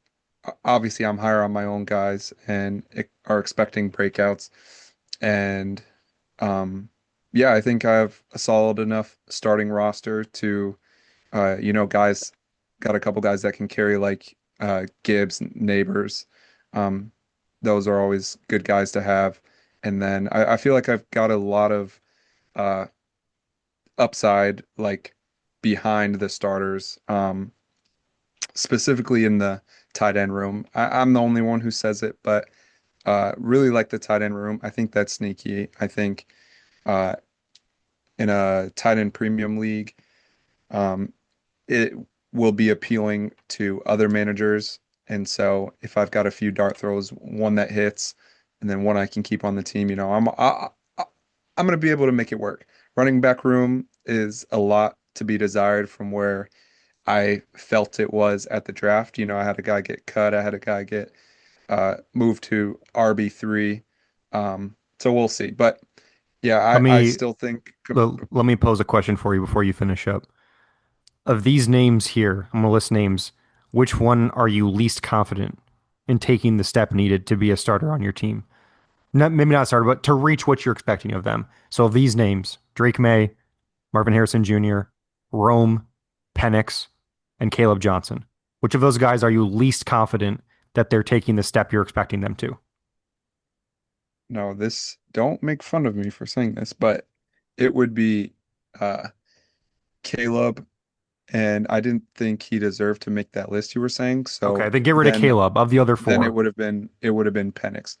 obviously I'm higher on my own guys and are expecting breakouts. And yeah, I think I have a solid enough starting roster to guys got a couple guys that can carry like Gibbs, Neighbors. Um, those are always good guys to have. And then I feel like I've got a lot of uh, upside like behind the starters, specifically in the tight end room. I'm the only one who says it, but really like the tight end room. I think that's sneaky. I think uh, in a tight end premium league, um, it will be appealing to other managers. And so if I've got a few dart throws, one that hits, and then one I can keep on the team, I'm going to be able to make it work. Running back room is a lot to be desired from where I felt it was at the draft. I had a guy get cut, I had a guy get moved to RB3. So we'll see. But yeah, Let I me still think let me pose a question for you before you finish up. Of these names here, I'm gonna list names. Which one are you least confident in taking the step needed to be a starter on your team? Not maybe not starter, but to reach what you're expecting of them. So of these names, Drake May, Marvin Harrison Jr., Rome, Penix, and Caleb Johnson. Which of those guys are you least confident that they're taking the step you're expecting them to? no, this don't make fun of me for saying this, but it would be uh Caleb, and I didn't think he deserved to make that list you were saying. Okay, So then get rid of then Caleb of the other then four. it would have been Penix.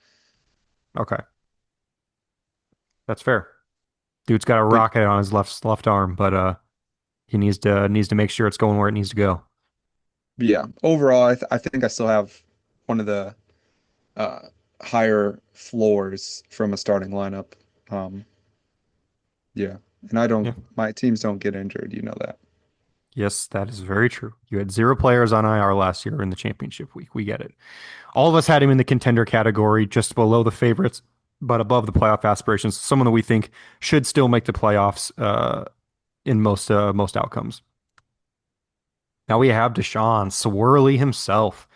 Okay, that's fair. Dude's got a But rocket on his left arm, but he needs to make sure it's going where it needs to go. yeah, overall I think I still have one of the uh higher floors from a starting lineup. Um yeah. And I don't Yeah. my teams don't get injured, you know that. Yes, that is very true. You had zero players on IR last year in the championship week. We get it. All of us had him in the contender category, just below the favorites, but above the playoff aspirations. Someone that we think should still make the playoffs in most outcomes. Now we have Dashaun, Swirly himself.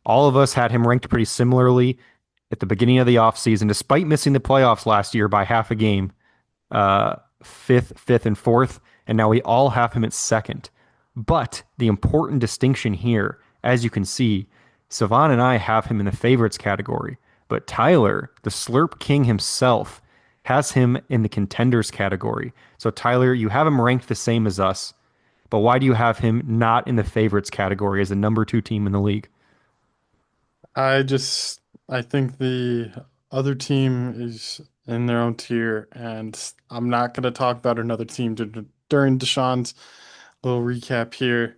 All of us had him ranked pretty similarly at the beginning of the offseason, despite missing the playoffs last year by half a game. Fifth, and fourth, and now we all have him at second. But the important distinction here, as you can see, Cevan and I have him in the favorites category, but Tyler, the Slurp King himself, has him in the contenders category. So Tyler, you have him ranked the same as us, but why do you have him not in the favorites category as the number two team in the league? I think the other team is in their own tier, and I'm not going to talk about another team during Deshaun's little recap here.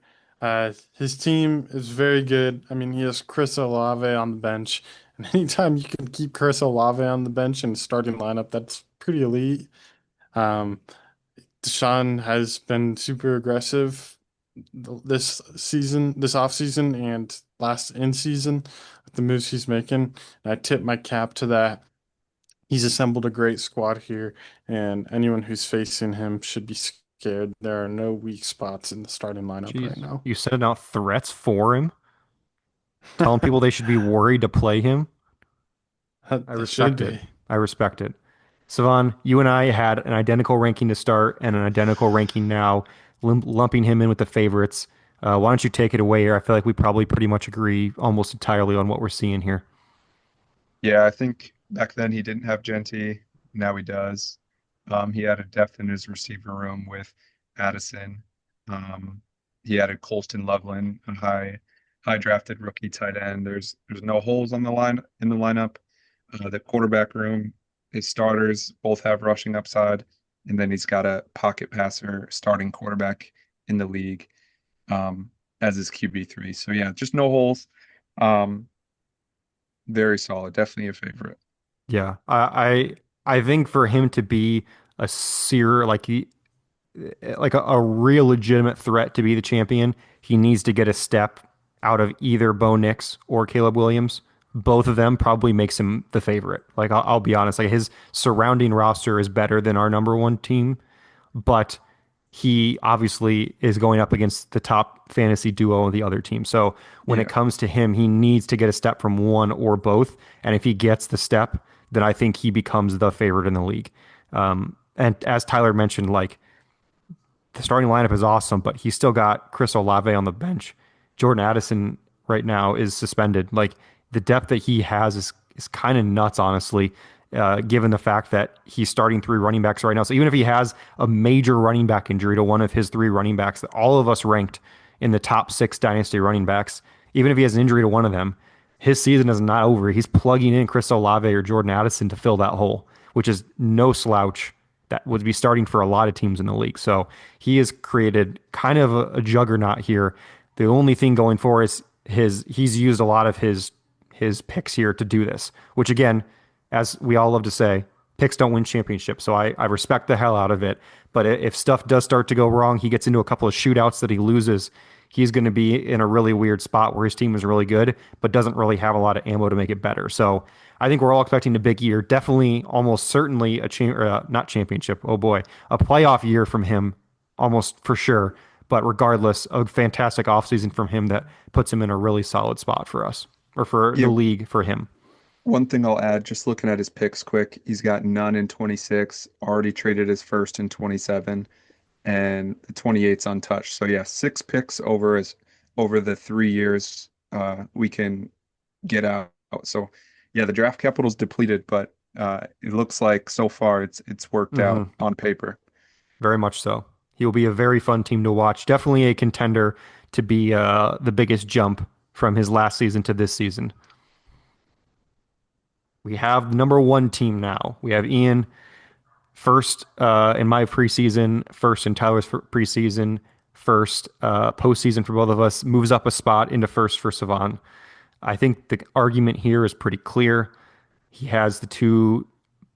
His team is very good. I mean, he has Chris Olave on the bench, and anytime you can keep Chris Olave on the bench in the starting lineup, that's pretty elite. Um, Deshaun has been super aggressive this season, this off season, and last in season with the moves he's making. And I tip my cap to that. He's assembled a great squad here, and anyone who's facing him should be scared. There are no weak spots in the starting lineup right Jeez, now. you sending out threats for him, telling people they should be worried to play him. I They should respect it. be. I respect it. Savan, you and I had an identical ranking to start and an identical ranking now, lumping him in with the favorites. Why don't you take it away here? I feel like we probably pretty much agree almost entirely on what we're seeing here. Yeah, I think back then he didn't have Genty. Now he does. He added depth in his receiver room with Addison. Um, he added Colston Loveland, a high drafted rookie tight end. There's no holes on the line in the lineup. The quarterback room, his starters both have rushing upside, and then he's got a pocket passer starting quarterback in the league as his QB3. So yeah, just no holes. Um, very solid. Definitely a favorite. Yeah, I think for him to be a seer like a real legitimate threat to be the champion, he needs to get a step out of either Bo Nix or Caleb Williams. both of them probably makes him the favorite. Like I'll be honest, like his surrounding roster is better than our number one team, but he obviously is going up against the top fantasy duo of the other team. So when it Yeah, comes to him, he needs to get a step from one or both. And if he gets the step, then I think he becomes the favorite in the league. And as Tyler mentioned, like the starting lineup is awesome, but he's still got Chris Olave on the bench. Jordan Addison right now is suspended. Like the depth that he has is kind of nuts, honestly, given the fact that he's starting three running backs right now. So even if he has a major running back injury to one of his three running backs that all of us ranked in the top six dynasty running backs, even if he has an injury to one of them, his season is not over. He's plugging in Chris Olave or Jordan Addison to fill that hole, which is no slouch that would be starting for a lot of teams in the league. So he has created kind of a juggernaut here. The only thing going for is he's used a lot of his picks here to do this, which again, as we all love to say, picks don't win championships. So I respect the hell out of it. But if stuff does start to go wrong, he gets into a couple of shootouts that he loses, he's going to be in a really weird spot where his team is really good, but doesn't really have a lot of ammo to make it better. So I think we're all expecting a big year. Definitely, almost certainly not championship. Oh boy, a playoff year from him, almost for sure. But regardless, a fantastic offseason from him that puts him in a really solid spot for us or for the yeah. league for him. One thing I'll add, just looking at his picks quick, he's got none in 26, already traded his first in 27, and the 28's untouched. So yeah, six picks over the 3 years we can get out. So yeah, the draft capital's depleted, but it looks like so far it's worked out Hmm. on paper. Very much so. He will be a very fun team to watch. Definitely a contender to be the biggest jump from his last season to this season. We have the number one team now. We have Ian first in my preseason, first in Tyler's preseason, first postseason for both of us, moves up a spot into first for Cevan. I think the argument here is pretty clear. He has the two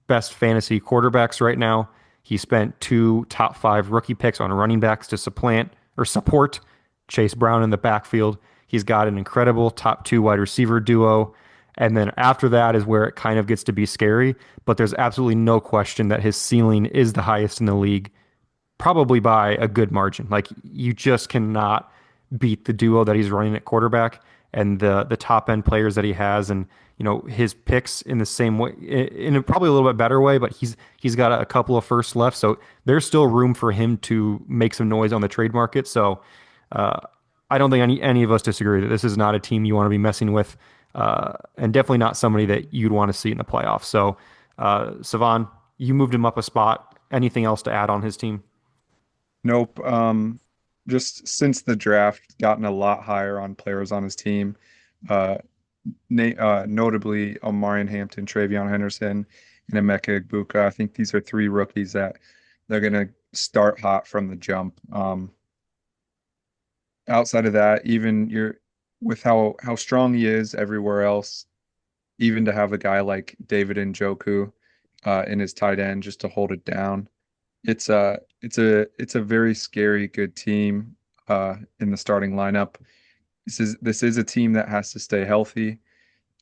best fantasy quarterbacks right now. He spent two top five rookie picks on running backs to supplant or support Chase Brown in the backfield. He's got an incredible top two wide receiver duo. And then after that is where it kind of gets to be scary. But there's absolutely no question that his ceiling is the highest in the league, probably by a good margin. Like you just cannot beat the duo that he's running at quarterback and the top end players that he has, and his picks in the same way, in a probably a little bit better way. But he's got a couple of firsts left, so there's still room for him to make some noise on the trade market. So uh, I don't think any of us disagree that this is not a team you want to be messing with, and definitely not somebody that you'd want to see in the playoffs. So Cevan, you moved him up a spot. Anything else to add on his team? Nope. Just since the draft, gotten a lot higher on players on his team. Uh, Notably Omarion Hampton, Travion Henderson, and Emeka Egbuka. I think these are three rookies that they're going to start hot from the jump. Outside of that, even you're with how strong he is everywhere else, even to have a guy like David Njoku in his tight end just to hold it down. It's a very scary good team in the starting lineup. This is a team that has to stay healthy.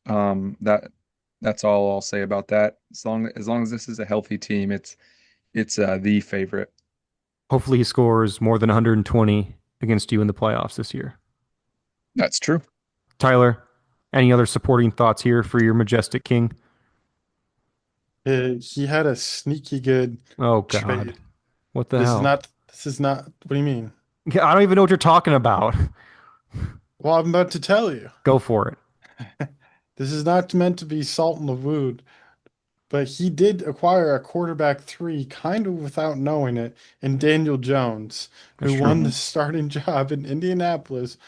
That's all I'll say about that. As long as this is a healthy team, it's the favorite. Hopefully, he scores more than 120 against you in the playoffs this year. That's true. Tyler, any other supporting thoughts here for your majestic king? He had a sneaky good Oh God, trade. what the hell? This is not, what do you mean? Yeah, I don't even know what you're talking about. Well, I'm about to tell you. Go for it. This is not meant to be salt in the wound, but he did acquire a quarterback three kind of without knowing it in Daniel Jones, That's who true. won the starting job in Indianapolis.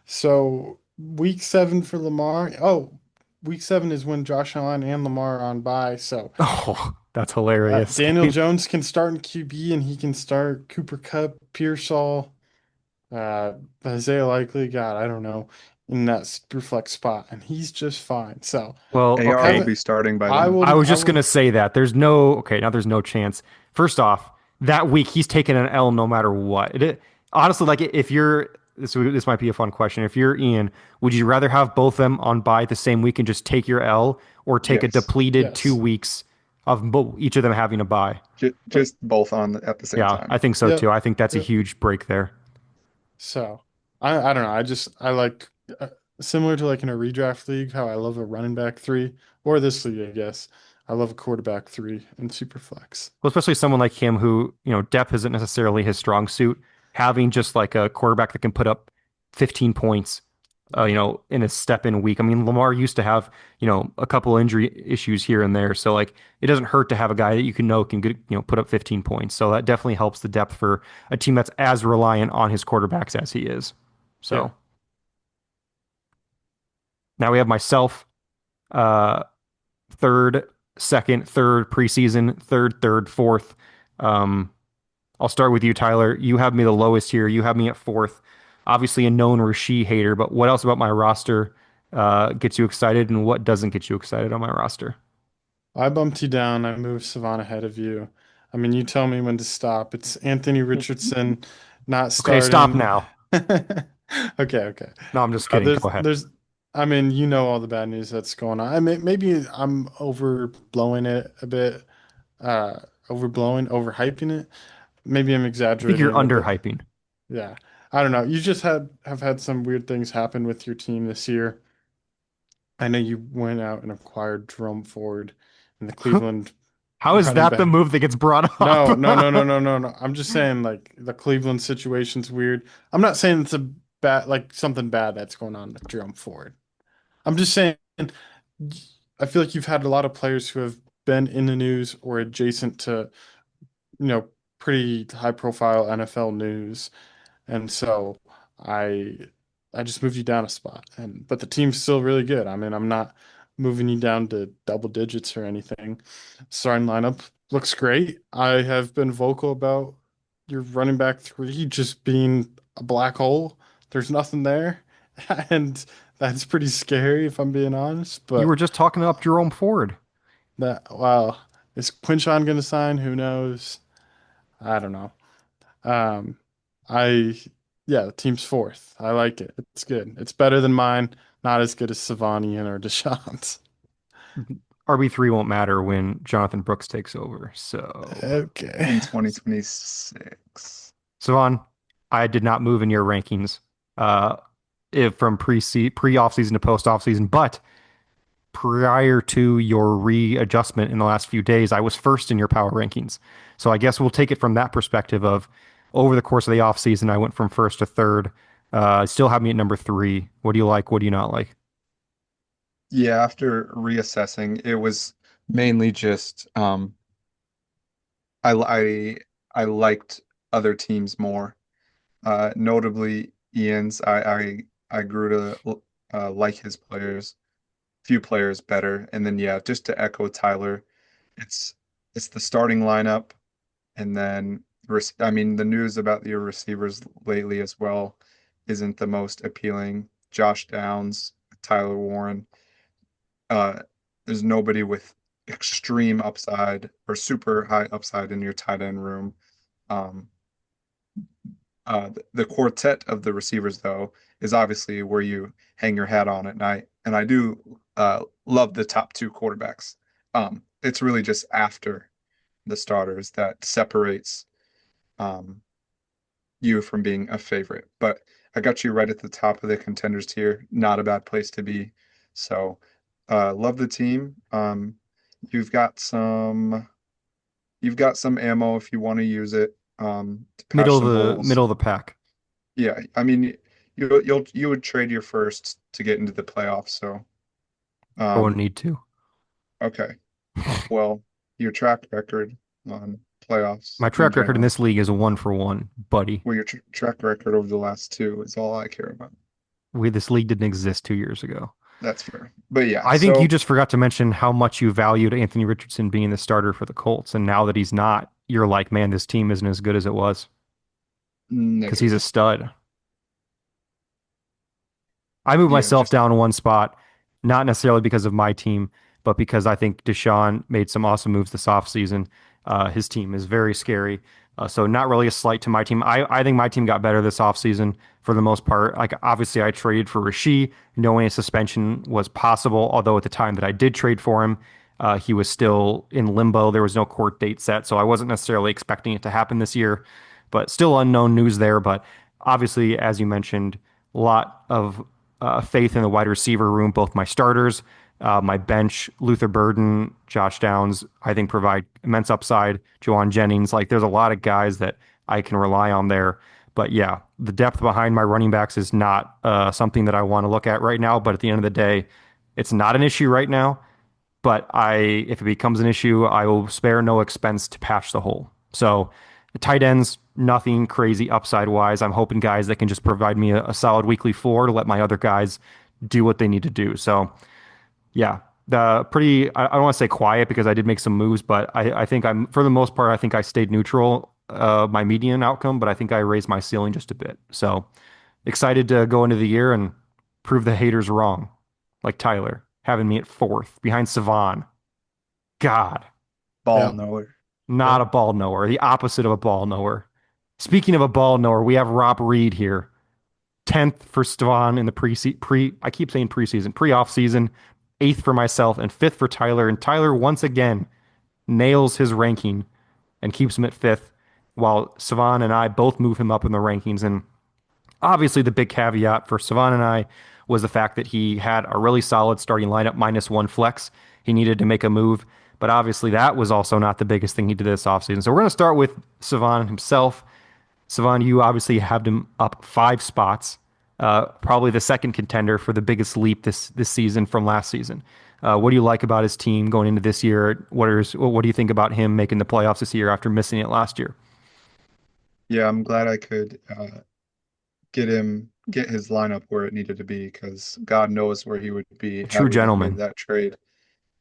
So week seven for Lamar. Oh, week seven is when Josh Allen and Lamar are on bye. So Oh, that's hilarious. Daniel Jones can start in QB and he can start Cooper Kupp, Pearsall, Isaiah Likely. God, I don't know, in that super flex spot, and he's just fine. So Well, AR will okay. be starting by I then. I will. was I just will. gonna say that okay, now there's no chance. First off, that week he's taking an L no matter what. Honestly, like if you're this might be a fun question. If you're Ian, would you rather have both of them on bye the same week and just take your L, or take a Yes. depleted two Yes. weeks of each of them having a bye? But Just both on at the same Yeah, I time. think so too. yep. I think that's a Yep. huge break there. So I don't know. I like similar to like in a redraft league, how I love a running back three, or this league, I guess. I love a quarterback three in super flex. Well, especially someone like him who, depth isn't necessarily his strong suit. Having just like a quarterback that can put up 15 points, in a step in week. I mean, Lamar used to have, a couple injury issues here and there. So like it doesn't hurt to have a guy that you can know can get, put up 15 points. So that definitely helps the depth for a team that's as reliant on his quarterbacks as he is. Yeah. So now we have myself, uh, third, second, third preseason, third, fourth. Um, I'll start with you, Tyler. You have me the lowest here. You have me at fourth. Obviously, a known Rasheed hater, but what else about my roster gets you excited, and what doesn't get you excited on my roster? I bumped you down. I moved Cevan ahead of you. I mean, you tell me when to stop. It's Anthony Richardson not Okay, stop starting. now. Okay, okay. No, I'm just kidding. Go ahead. I mean, you know all the bad news that's going on. I mean, maybe I'm overblowing it a bit, uh, overhyping it. Maybe I'm I think exaggerating you're a little bit. underhyping. Yeah. I don't know. You just have had some weird things happen with your team this year. I know you went out and acquired Jerome Ford and the Cleveland How is running that the back. move that gets brought up? No, no, no, no, no, no, no. I'm just saying like the Cleveland situation's weird. I'm not saying it's a bad like something bad that's going on with Jerome Ford. I'm just saying I feel like you've had a lot of players who have been in the news or adjacent to, you know, pretty high profile NFL news. And so I I just moved you down a spot. And but the team's still really good. I mean, I'm not moving you down to double digits or anything. Starting lineup looks great. I have been vocal about your running back three just being a black hole. There's nothing there. And that's pretty scary if I'm being honest. You were But just talking up Jerome Ford. that wow. Is Quinshawn gonna sign? Who knows? I don't know. Um, I yeah, the team's fourth. I like it. It's good. It's better than mine. Not as good as Savanian or Dashaun's. RB3 won't matter when Jonathan Brooks takes over. So, Okay. In 2026. Savon, I did not move in your rankings uh, from pre off season to post off season, but prior to your readjustment in the last few days, I was first in your power rankings. So I guess we'll take it from that perspective of over the course of the off season, I went from first to third. Still have me at number three. What do you like? What do you not like? Yeah, after reassessing, it was mainly just I I I liked other teams more. Notably Ian's. I grew to like his players, few players better. And then yeah, just to echo Tyler, it's it's the starting lineup, and then I mean the news about your receivers lately as well isn't the most appealing. Josh Downs, Tyler Warren. Uh, there's nobody with extreme upside or super high upside in your tight end room. Um, the quartet of the receivers, though, is obviously where you hang your hat on at night. And I do love the top two quarterbacks. It's really just after the starters that separates um, you from being a favorite. But I got you right at the top of the contenders tier. Not a bad place to be. So love the team. You've got some you've got some ammo if you want to use it to patch some holes. Middle of the pack. Yeah, I mean you would trade your first to get into the playoffs. So I won't um, need to. okay, well your track record on playoffs My in track record in general, this league is a 1 for 1, buddy. well your track record over the last two is all I care about. This league didn't exist 2 years ago. That's fair. But yeah, I think you so just forgot to mention how much you valued Anthony Richardson being the starter for the Colts, and now that he's not, you're like, man, this team isn't as good as it was because he's a negative. stud. I moved Yeah, myself just down one spot, not necessarily because of my team, but because I think Dashaun made some awesome moves this offseason. His team is very scary. So not really a slight to my team. I think my team got better this offseason for the most part. Like obviously I traded for Rasheed, knowing a suspension was possible, although at the time that I did trade for him, he was still in limbo. There was no court date set, so I wasn't necessarily expecting it to happen this year, but still unknown news there. But obviously, as you mentioned, a lot of faith in the wide receiver room, both my starters, my bench, Luther Burden, Josh Downs, I think provide immense upside. Juwan Jennings, like there's a lot of guys that I can rely on there. But yeah, the depth behind my running backs is not something that I want to look at right now. But at the end of the day, it's not an issue right now. But if it becomes an issue, I will spare no expense to patch the hole. So the tight ends, nothing crazy upside wise. I'm hoping guys that can just provide me a solid weekly floor to let my other guys do what they need to do. So yeah, the pretty, I don't want to say quiet because I did make some moves, but I think for the most part, I think I stayed neutral, my median outcome, but I think I raised my ceiling just a bit. So excited to go into the year and prove the haters wrong, like Tyler, having me at fourth behind Cevan. God, Ball Yeah. knower. not Yep. a ball knower, the opposite of a ball knower. Speaking of a ball knower, we have Rob Reed here. 10th for Stevan in the I keep saying preseason, pre-off season, 8th for myself and 5th for Tyler. And Tyler once again nails his ranking and keeps him at 5th, while Cevan and I both move him up in the rankings. And obviously the big caveat for Cevan and I was the fact that he had a really solid starting lineup minus one flex. He needed to make a move, but obviously that was also not the biggest thing he did this offseason. So we're going to start with Cevan himself. Cevan, you obviously have him up 5 spots, probably the second contender for the biggest leap this season from last season. What do you like about his team going into this year? What do you think about him making the playoffs this year after missing it last year? Yeah, I'm glad I could get his lineup where it needed to be because God knows where he would be A had true we not made gentleman. that trade.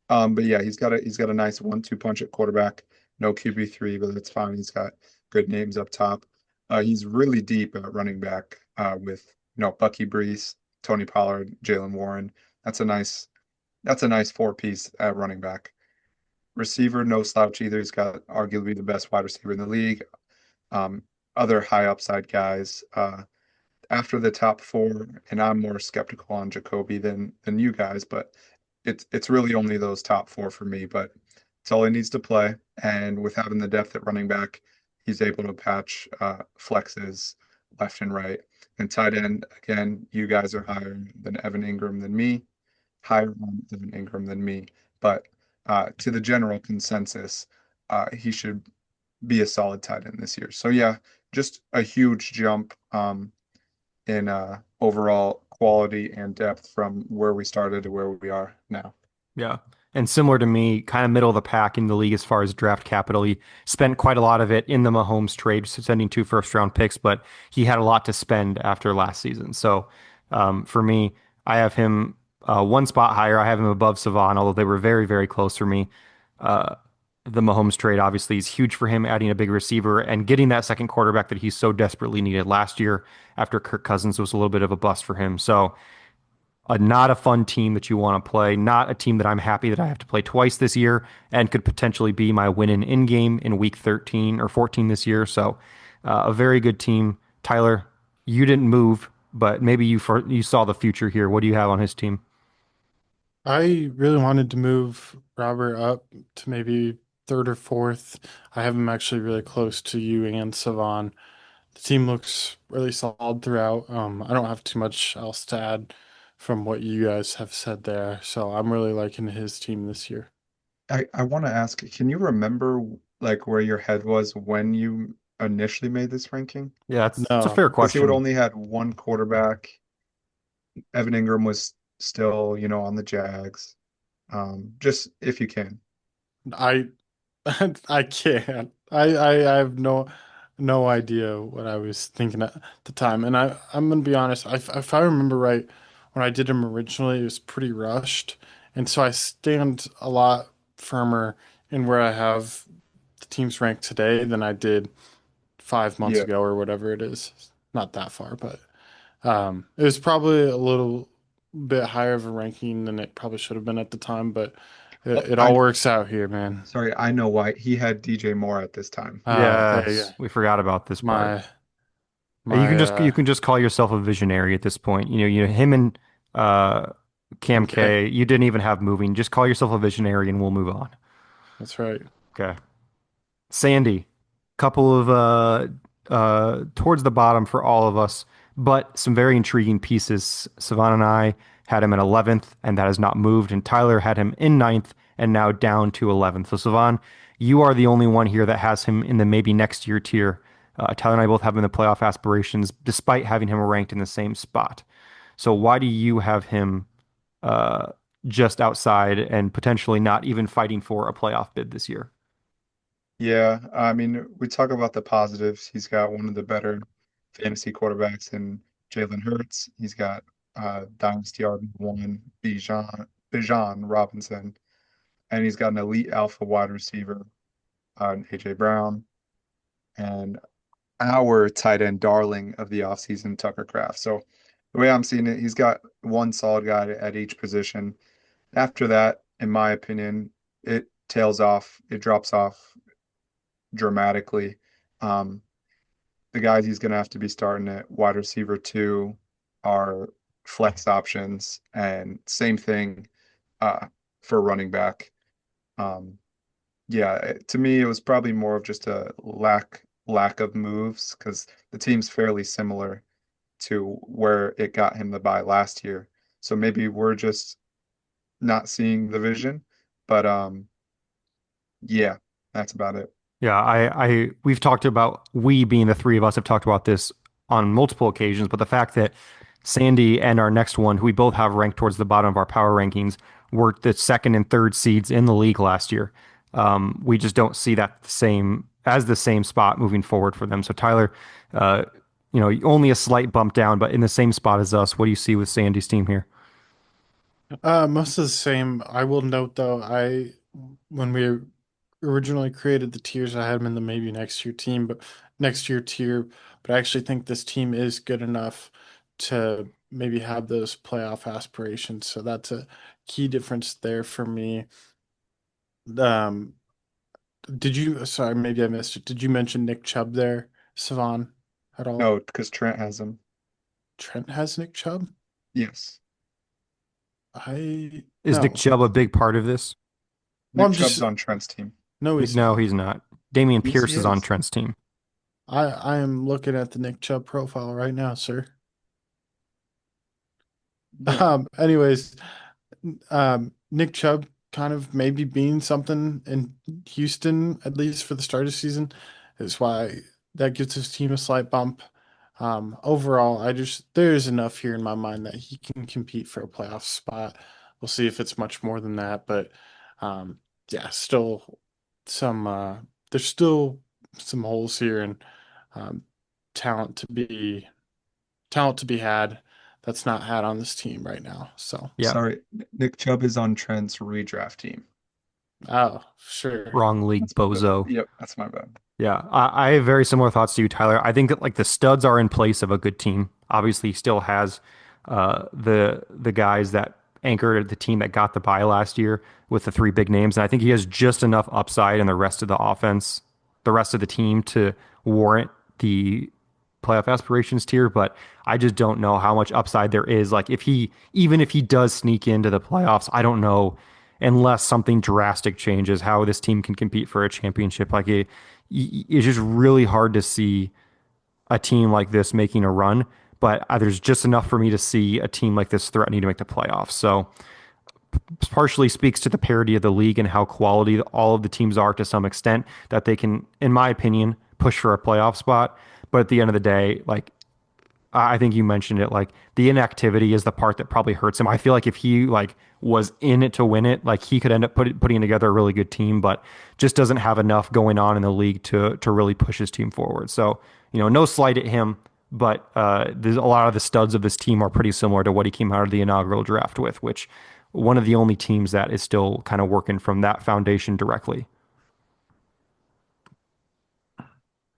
But yeah, he's got a nice 1-2 punch at quarterback. No QB3, but that's fine. He's got good names up top. He's really deep at running back with Bucky Brees, Tony Pollard, Jalen Warren. That's a nice that's a nice four-piece at running back. Receiver, no slouch either. He's got arguably the best wide receiver in the league. Um, Other high upside guys. After the top four, and I'm more skeptical on Jacoby than you guys, but it's really only those top four for me. But it's all he needs to play, and with having the depth at running back, he's able to patch flexes left and right. And tight end, again, you guys are higher than Evan Ingram than me, higher on Evan Ingram than me. But to the general consensus, he should be a solid tight end this year. So yeah, just a huge jump. In overall quality and depth from where we started to where we are now. Yeah. And similar to me, kind of middle of the pack in the league as far as draft capital. He spent quite a lot of it in the Mahomes trade, sending 2 first-round picks, but he had a lot to spend after last season. So for me, I have him 1 spot higher. I have him above Savon, although they were very, very close for me. Uh, the Mahomes trade obviously is huge for him, adding a big receiver and getting that second quarterback that he so desperately needed last year after Kirk Cousins was a little bit of a bust for him. So not a fun team that you want to play, not a team that I'm happy that I have to play twice this year and could potentially be my win in game in week 13 or 14 this year. So a very good team. Tyler, you didn't move, but maybe you saw the future here. What do you have on his team? I really wanted to move Robert up to maybe third or fourth. I have him actually really close to you and Savan. The team looks really solid throughout. I don't have too much else to add from what you guys have said there. So I'm really liking his team this year. I want to ask, can you remember like where your head was when you initially made this ranking? Yeah, it's a No, fair Because he would question. only had one quarterback. Evan Ingram was still, on the Jags. Just if you can. I I can't. I have no idea what I was thinking at the time. And I'm gonna be honest, if I remember right, when I did him originally, it was pretty rushed. And so I stand a lot firmer in where I have the teams ranked today than I did 5 months Yeah. ago or whatever it is. Not that far, but it was probably a little bit higher of a ranking than it probably should have been at the time, but It I all works out here, man. sorry, I know why he had DJ Moore at this time. Oh, there you go. Yes, we forgot about this part. My You can my just call yourself a visionary at this point. Him and uh Cam okay, K, you didn't even have moving. Just call yourself a visionary and we'll move on. that's right. Okay. Sandy, couple of towards the bottom for all of us, but some very intriguing pieces. Cevan and I had him at 11th, and that has not moved. And Tyler had him in ninth and now down to 11th. So Cevan, you are the only one here that has him in the maybe next year tier. Tyler and I both have him in the playoff aspirations, despite having him ranked in the same spot. So why do you have him uh, just outside and potentially not even fighting for a playoff bid this year? Yeah, I mean, we talk about the positives. He's got one of the better fantasy quarterbacks in Jalen Hurts. He's got Dynasty RB1, Bijan Robinson, and he's got an elite alpha wide receiver, AJ Brown, and our tight end darling of the offseason, Tucker Kraft. So the way I'm seeing it, he's got one solid guy at each position. After that, in my opinion, it tails off, it drops off dramatically. Um, the guys he's going to have to be starting at wide receiver two are flex options, and same thing uh, for running back. Um, yeah, to me, it was probably more of just a lack of moves because the team's fairly similar to where it got him the bye last year. So maybe we're just not seeing the vision, but yeah, that's about it. Yeah, we've talked about, we being the three of us have talked about this on multiple occasions, but the fact that Sandy and our next one, who we both have ranked towards the bottom of our power rankings, were the second and third seeds in the league last year. We just don't see that the same spot moving forward for them. So Tyler, uh, only a slight bump down, but in the same spot as us. What do you see with Sandy's team here? Most of the same. I will note though, I when we originally created the tiers, I had them in the maybe next year team, but next year tier. But I actually think this team is good enough to maybe have those playoff aspirations. So that's a key difference there for me. Um, did you, sorry, maybe I missed it. Did you mention Nick Chubb there, Savan, at all? No, because Trent has him. Trent has Nick Chubb? Yes. I Is Nick no. Chubb a big part of this? Well, Nick I'm just Chubb's on Trent's team. no, he's No, not. he's not. Damian Yes, he Pierce is on is. Trent's team. I am looking at the Nick Chubb profile right now, sir. Yeah. Anyways, Nick Chubb kind of maybe being something in Houston, at least for the start of the season, is why that gives his team a slight bump. Overall, there's enough here in my mind that he can compete for a playoff spot. We'll see if it's much more than that, but yeah, still some there's still some holes here and um, talent to be talent to be had that's not had on this team right now. So, Yeah, Sorry, Nick Chubb is on Trent's redraft team. oh, sure. wrong league, That's my bad. bozo. Yep, that's my bad. Yeah, I have very similar thoughts to you, Tyler. I think that like the studs are in place of a good team. Obviously, he still has the guys that anchored the team that got the bye last year with the three big names, and I think he has just enough upside in the rest of the offense, the rest of the team to warrant the playoff aspirations tier. But I just don't know how much upside there is. Like even if he does sneak into the playoffs, I don't know unless something drastic changes how this team can compete for a championship. It's just really hard to see a team like this making a run, but there's just enough for me to see a team like this threatening to make the playoffs. So partially speaks to the parity of the league and how quality all of the teams are to some extent that they can, in my opinion, push for a playoff spot. But at the end of the day, like I think you mentioned it, like the inactivity is the part that probably hurts him. I feel like if he like was in it to win it, like he could end up putting together a really good team, but just doesn't have enough going on in the league to really push his team forward. So, no slight at him, but there's a lot of the studs of this team are pretty similar to what he came out of the inaugural draft with, which one of the only teams that is still kind of working from that foundation directly.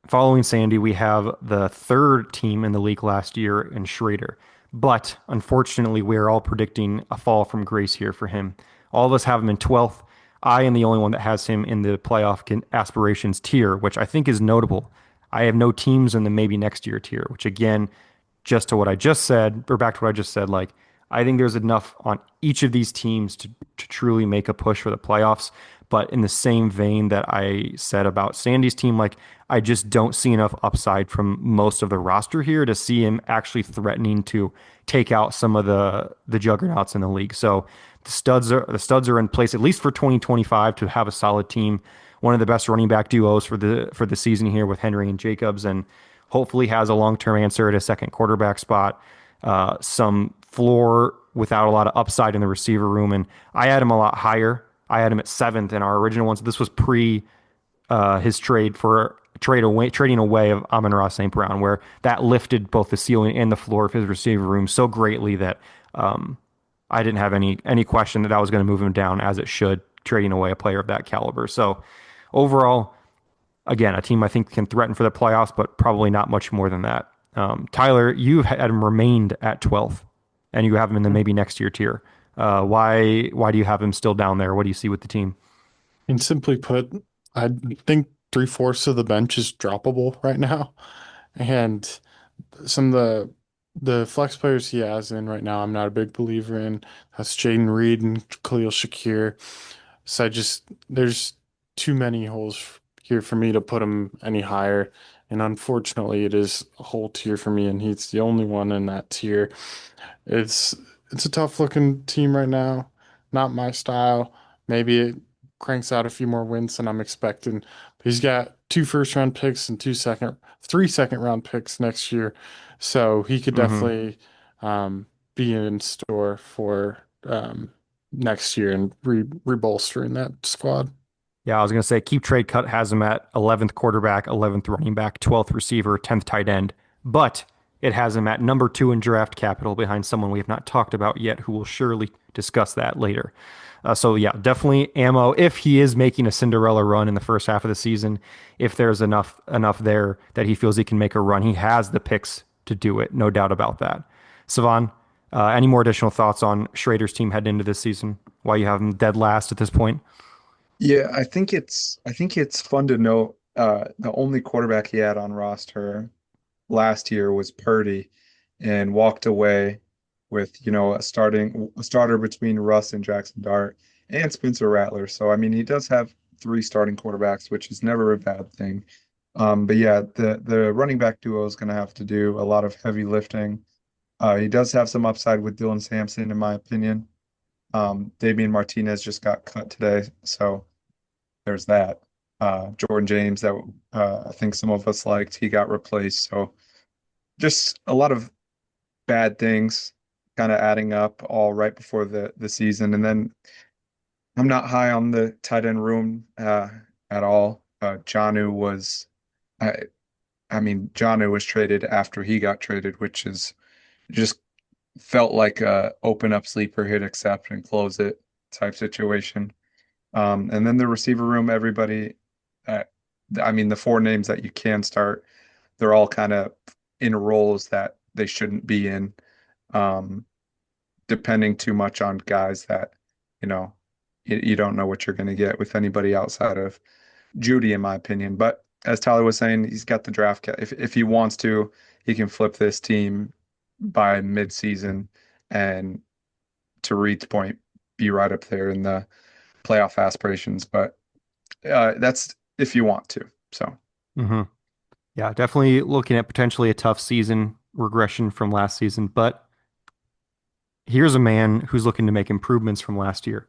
Following Sandy, we have the third team in the league last year in Schrader. But unfortunately, we're all predicting a fall from grace here for him. All of us have him in 12th. I am the only one that has him in the playoff aspirations tier, which I think is notable. I have no teams in the maybe next year tier, which again, just to what I just said, or back to what I just said, like I think there's enough on each of these teams to truly make a push for the playoffs. But in the same vein that I said about Sandy's team, like I just don't see enough upside from most of the roster here to see him actually threatening to take out some of the juggernauts in the league. So the studs are in place at least for 2025 to have a solid team. One of the best running back duos for the season here with Henry and Jacobs, and hopefully has a long-term answer at a second quarterback spot. Some floor without a lot of upside in the receiver room, and I had him a lot higher. I had him at seventh in our original ones. This was pre his trading away of Amon-Ra St. Brown, where that lifted both the ceiling and the floor of his receiver room so greatly that I didn't have any question that I was going to move him down as it should, trading away a player of that caliber. So overall, again, a team I think can threaten for the playoffs, but probably not much more than that. Tyler, you had him remained at 12th, and you have him in the maybe next year tier. Why do you have him still down there? What do you see with the team? And simply put, I think three-fourths of the bench is droppable right now. And some of the flex players he has in right now, I'm not a big believer in. That's Jaden Reed and Khalil Shakir. So there's too many holes here for me to put him any higher. And unfortunately, it is a whole tier for me, and he's the only one in that tier. It's it's a tough looking team right now. Not my style. Maybe it cranks out a few more wins than I'm expecting. But he's got two first round picks and three second round picks next year. So he could Hmm. definitely be in store for next year and rebolstering that squad. Yeah, I was going to say Keep Trade Cut has him at 11th quarterback, 11th running back, 12th receiver, 10th tight end, but it has him at number two in draft capital behind someone we have not talked about yet, who will surely discuss that later. So yeah, definitely ammo if he is making a Cinderella run in the first half of the season. If there's enough there that he feels he can make a run, he has the picks to do it, no doubt about that. Cevan, any more additional thoughts on Schrader's team heading into this season? Why you have him dead last at this point? Yeah, I think it's fun to note the only quarterback he had on roster last year was Purdy and walked away with, a starter between Russ and Jackson Dart and Spencer Rattler. So I mean he does have three starting quarterbacks, which is never a bad thing. But yeah, the running back duo is gonna have to do a lot of heavy lifting. He does have some upside with Dylan Sampson, in my opinion. Damian Martinez just got cut today, so there's that. Jordan James, that I think some of us liked, he got replaced. So just a lot of bad things kind of adding up all right before the season. And then I'm not high on the tight end room at all. Jonnu was, I, I mean, Jonnu was traded after he got traded, which is just felt like a open up sleeper, hit accept and close it type situation. And then the receiver room, everybody, uh, I mean, the four names that you can start, they're all kind of in roles that they shouldn't be in, um, depending too much on guys that, you know, you don't know what you're going to get with anybody outside of Judy, in my opinion. But as Tyler was saying, he's got the draft. If he wants to, he can flip this team by mid-season and, to Reed's point, be right up there in the playoff aspirations. But that's if you want to. So Hmm. Yeah, definitely looking at potentially a tough season regression from last season, but here's a man who's looking to make improvements from last year.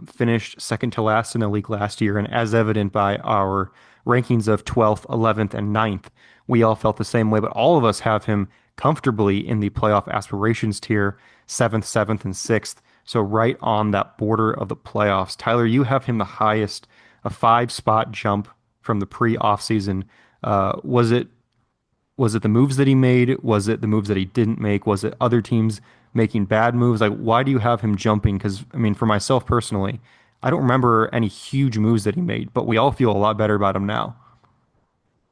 Finished second to last in the league last year, and as evident by our rankings of 12th, 11th, and ninth, we all felt the same way, but all of us have him comfortably in the playoff aspirations tier, seventh, and sixth. So right on that border of the playoffs. Tyler, you have him the highest, a 5 spot jump from the pre-offseason. Was it the moves that he made? Was it the moves that he didn't make? Was it other teams making bad moves? Like, why do you have him jumping? Because, I mean, for myself personally, I don't remember any huge moves that he made, but we all feel a lot better about him now.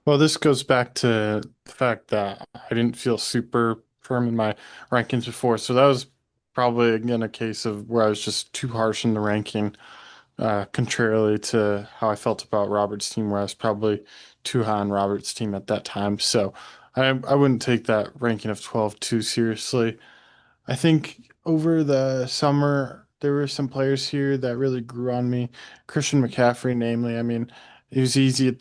Well, this goes back to the fact that I didn't feel super firm in my rankings before. So that was probably again a case of where I was just too harsh in the ranking. contrarily to how I felt about Robert's team, where I was probably too high on Robert's team at that time. So I wouldn't take that ranking of 12 too seriously. I think over the summer, there were some players here that really grew on me. Christian McCaffrey, namely. I mean, it was easy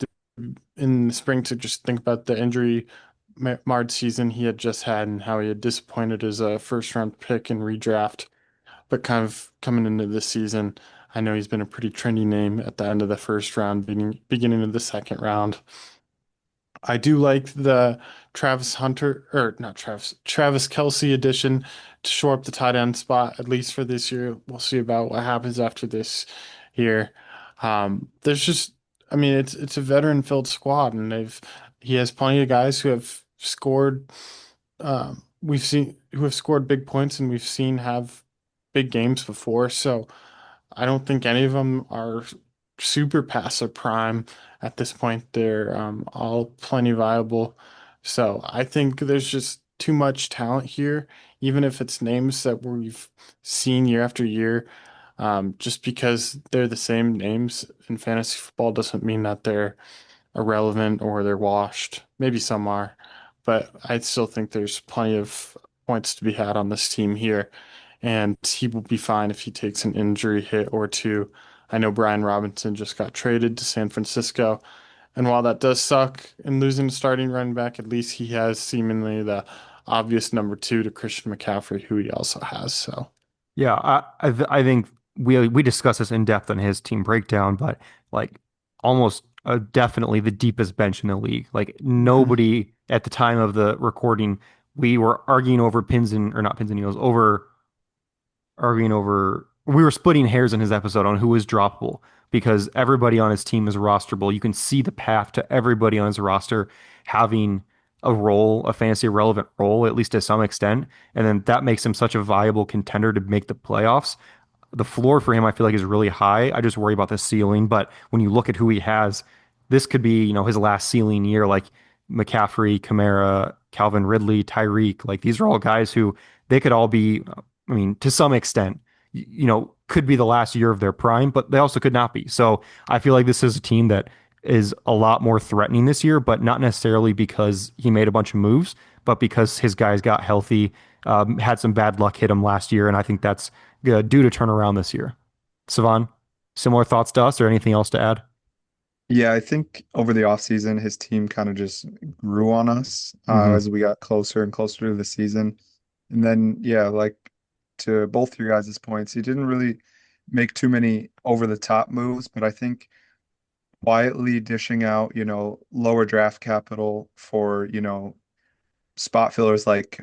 in the spring to just think about the injury marred season he had just had and how he had disappointed as a first round pick in redraft. But kind of coming into this season, I know he's been a pretty trendy name at the end of the first round, beginning of the second round. I do like the Travis Hunter, or not Travis, Travis Kelsey addition to shore up the tight end spot, at least for this year. We'll see about what happens after this year. There's just, I mean, it's a veteran-filled squad, and he has plenty of guys who have scored. We've seen who have scored big points, and we've seen have big games before. So I don't think any of them are super past their prime at this point. They're all plenty viable. So I think there's just too much talent here, even if it's names that we've seen year after year. Just because they're the same names in fantasy football doesn't mean that they're irrelevant or they're washed. Maybe some are, but I still think there's plenty of points to be had on this team here, and he will be fine if he takes an injury hit or two. I know Brian Robinson just got traded to San Francisco, and while that does suck in losing a starting running back, at least he has seemingly the obvious number two to Christian McCaffrey, who he also has. So, Yeah, I think we discussed this in depth on his team breakdown, but like almost definitely the deepest bench in the league. Like mhm. nobody at the time of the recording, we were arguing over pins and or not pins and needles, over arguing over we were splitting hairs in his episode on who was droppable because everybody on his team is rosterable. You can see the path to everybody on his roster having a role, a fantasy relevant role, at least to some extent. And then that makes him such a viable contender to make the playoffs. The floor for him, I feel like, is really high. I just worry about the ceiling. But when you look at who he has, this could be, his last ceiling year, like McCaffrey, Kamara, Calvin Ridley, Tyreek. Like these are all guys who they could all be, I mean, to some extent, could be the last year of their prime, but they also could not be. So I feel like this is a team that is a lot more threatening this year, but not necessarily because he made a bunch of moves, but because his guys got healthy, had some bad luck hit him last year, and I think that's due to turn around this year. Cevan, similar thoughts to us or anything else to add? Yeah, I think over the offseason, his team kind of just grew on us Hmm. as we got closer and closer to the season. And then, yeah, like to both your guys' points, he didn't really make too many over the top moves, but I think quietly dishing out, lower draft capital for, spot fillers like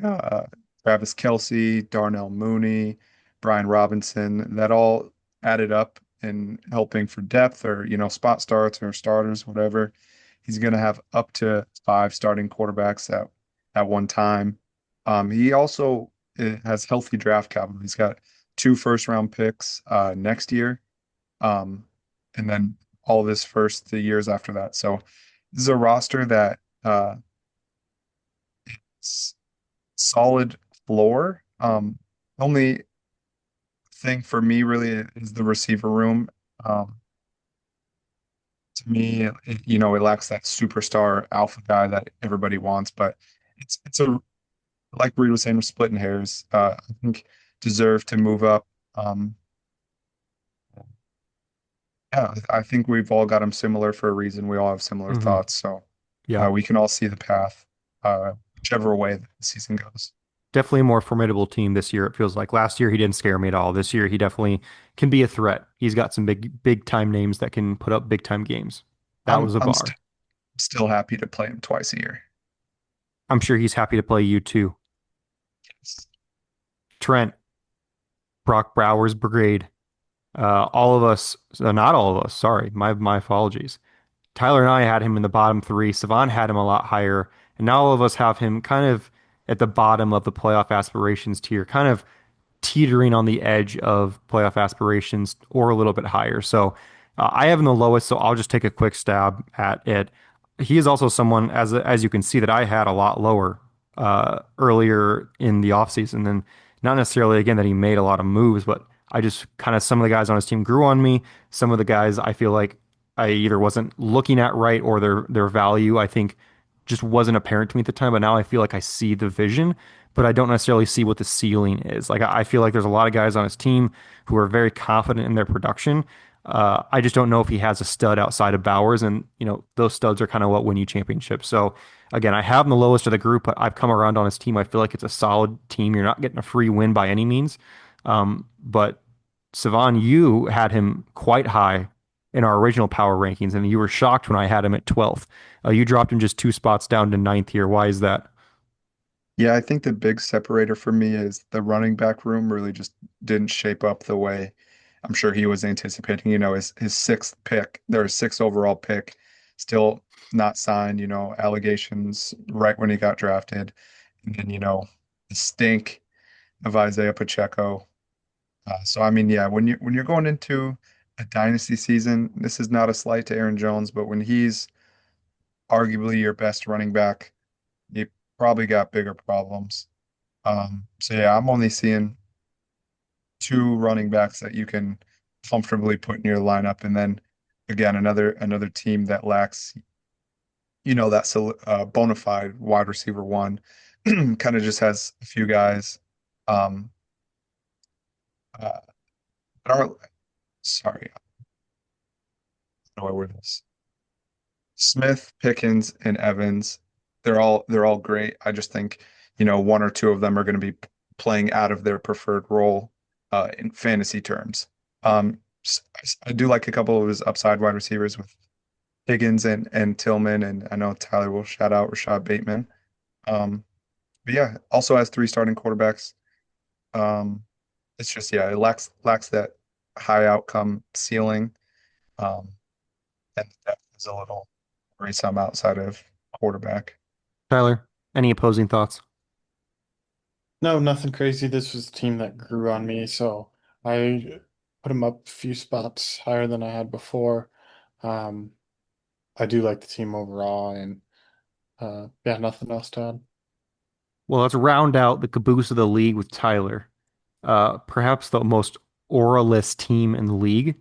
Travis Kelsey, Darnell Mooney, Brian Robinson, that all added up and helping for depth or, spot starts or starters, whatever. He's going to have up to five starting quarterbacks at one time. He also has healthy draft capital. He's got two first round picks next year, um, and then all of his first the years after that. So this is a roster that is solid floor. Only thing for me really is the receiver room. Um, to me, it lacks that superstar alpha guy that everybody wants, but it's a like Reed was saying, we're splitting hairs. I think deserve to move up. Um, yeah, I think we've all got them similar for a reason. We all have similar Hmm. thoughts, so Yeah. we can all see the path, whichever way the season goes. Definitely a more formidable team this year, it feels like. Last year, he didn't scare me at all. This year, he definitely can be a threat. He's got some big time names that can put up big time games. That I'm was a I'm st bar. still happy to play him twice a year. I'm sure he's happy to play you too. Trent, Brock Brower's brigade. All of us, not all of us, sorry, my apologies. Tyler and I had him in the bottom three. Cevan had him a lot higher. And now all of us have him kind of at the bottom of the playoff aspirations tier, kind of teetering on the edge of playoff aspirations or a little bit higher. So I have him the lowest, so I'll just take a quick stab at it. He is also someone, as you can see, that I had a lot lower earlier in the offseason. And not necessarily, again, that he made a lot of moves, but I just kind of some of the guys on his team grew on me. Some of the guys I feel like I either wasn't looking at right or their value I think just wasn't apparent to me at the time. But now I feel like I see the vision, but I don't necessarily see what the ceiling is. Like I feel like there's a lot of guys on his team who are very confident in their production. I just don't know if he has a stud outside of Bowers, and those studs are kind of what win you championships. So again, I have him the lowest of the group, but I've come around on his team. I feel like it's a solid team. You're not getting a free win by any means. But Cevan, you had him quite high in our original power rankings, and you were shocked when I had him at 12th. You dropped him just 2 spots down to ninth here. Why is that? Yeah, I think the big separator for me is the running back room really just didn't shape up the way I'm sure he was anticipating. His sixth pick, their sixth overall pick, still not signed, allegations right when he got drafted. And then, the stink of Isaiah Pacheco. So I mean, yeah, when you're going into a dynasty season, this is not a slight to Aaron Jones, but when he's arguably your best running back, you probably got bigger problems. So yeah, I'm only seeing two running backs that you can comfortably put in your lineup, and then again another team that lacks, bona fide wide receiver one, kind of just has a few guys. Um, uh, that aren't sorry, how do I word this? Smith, Pickens, and Evans, they're all great. I just think, one or two of them are going to be playing out of their preferred role in fantasy terms. I do like a couple of his upside wide receivers with Higgins and Tillman, and I know Tyler will shout out Rashad Bateman. But yeah, also has three starting quarterbacks. Um, it's just yeah, it lacks that high outcome ceiling. Um, and the depth is a little worrisome outside of quarterback. Tyler, any opposing thoughts? No, nothing crazy. This was a team that grew on me, so I put him up a few spots higher than I had before. Um, I do like the team overall, and yeah, nothing else to add. Well, let's round out the caboose of the league with Tyler. Perhaps the most auraless team in the league,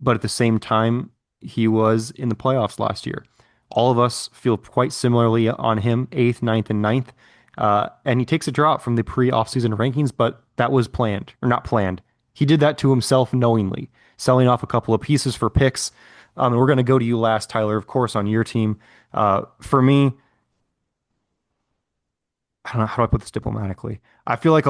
but at the same time, he was in the playoffs last year. All of us feel quite similarly on him, eighth, ninth, and ninth. And he takes a drop from the pre-offseason rankings, but that was planned, or not planned. He did that to himself knowingly, selling off a couple of pieces for picks. And we're going to go to you last, Tyler, of course, on your team. For me, I don't know how do I put this diplomatically. I feel like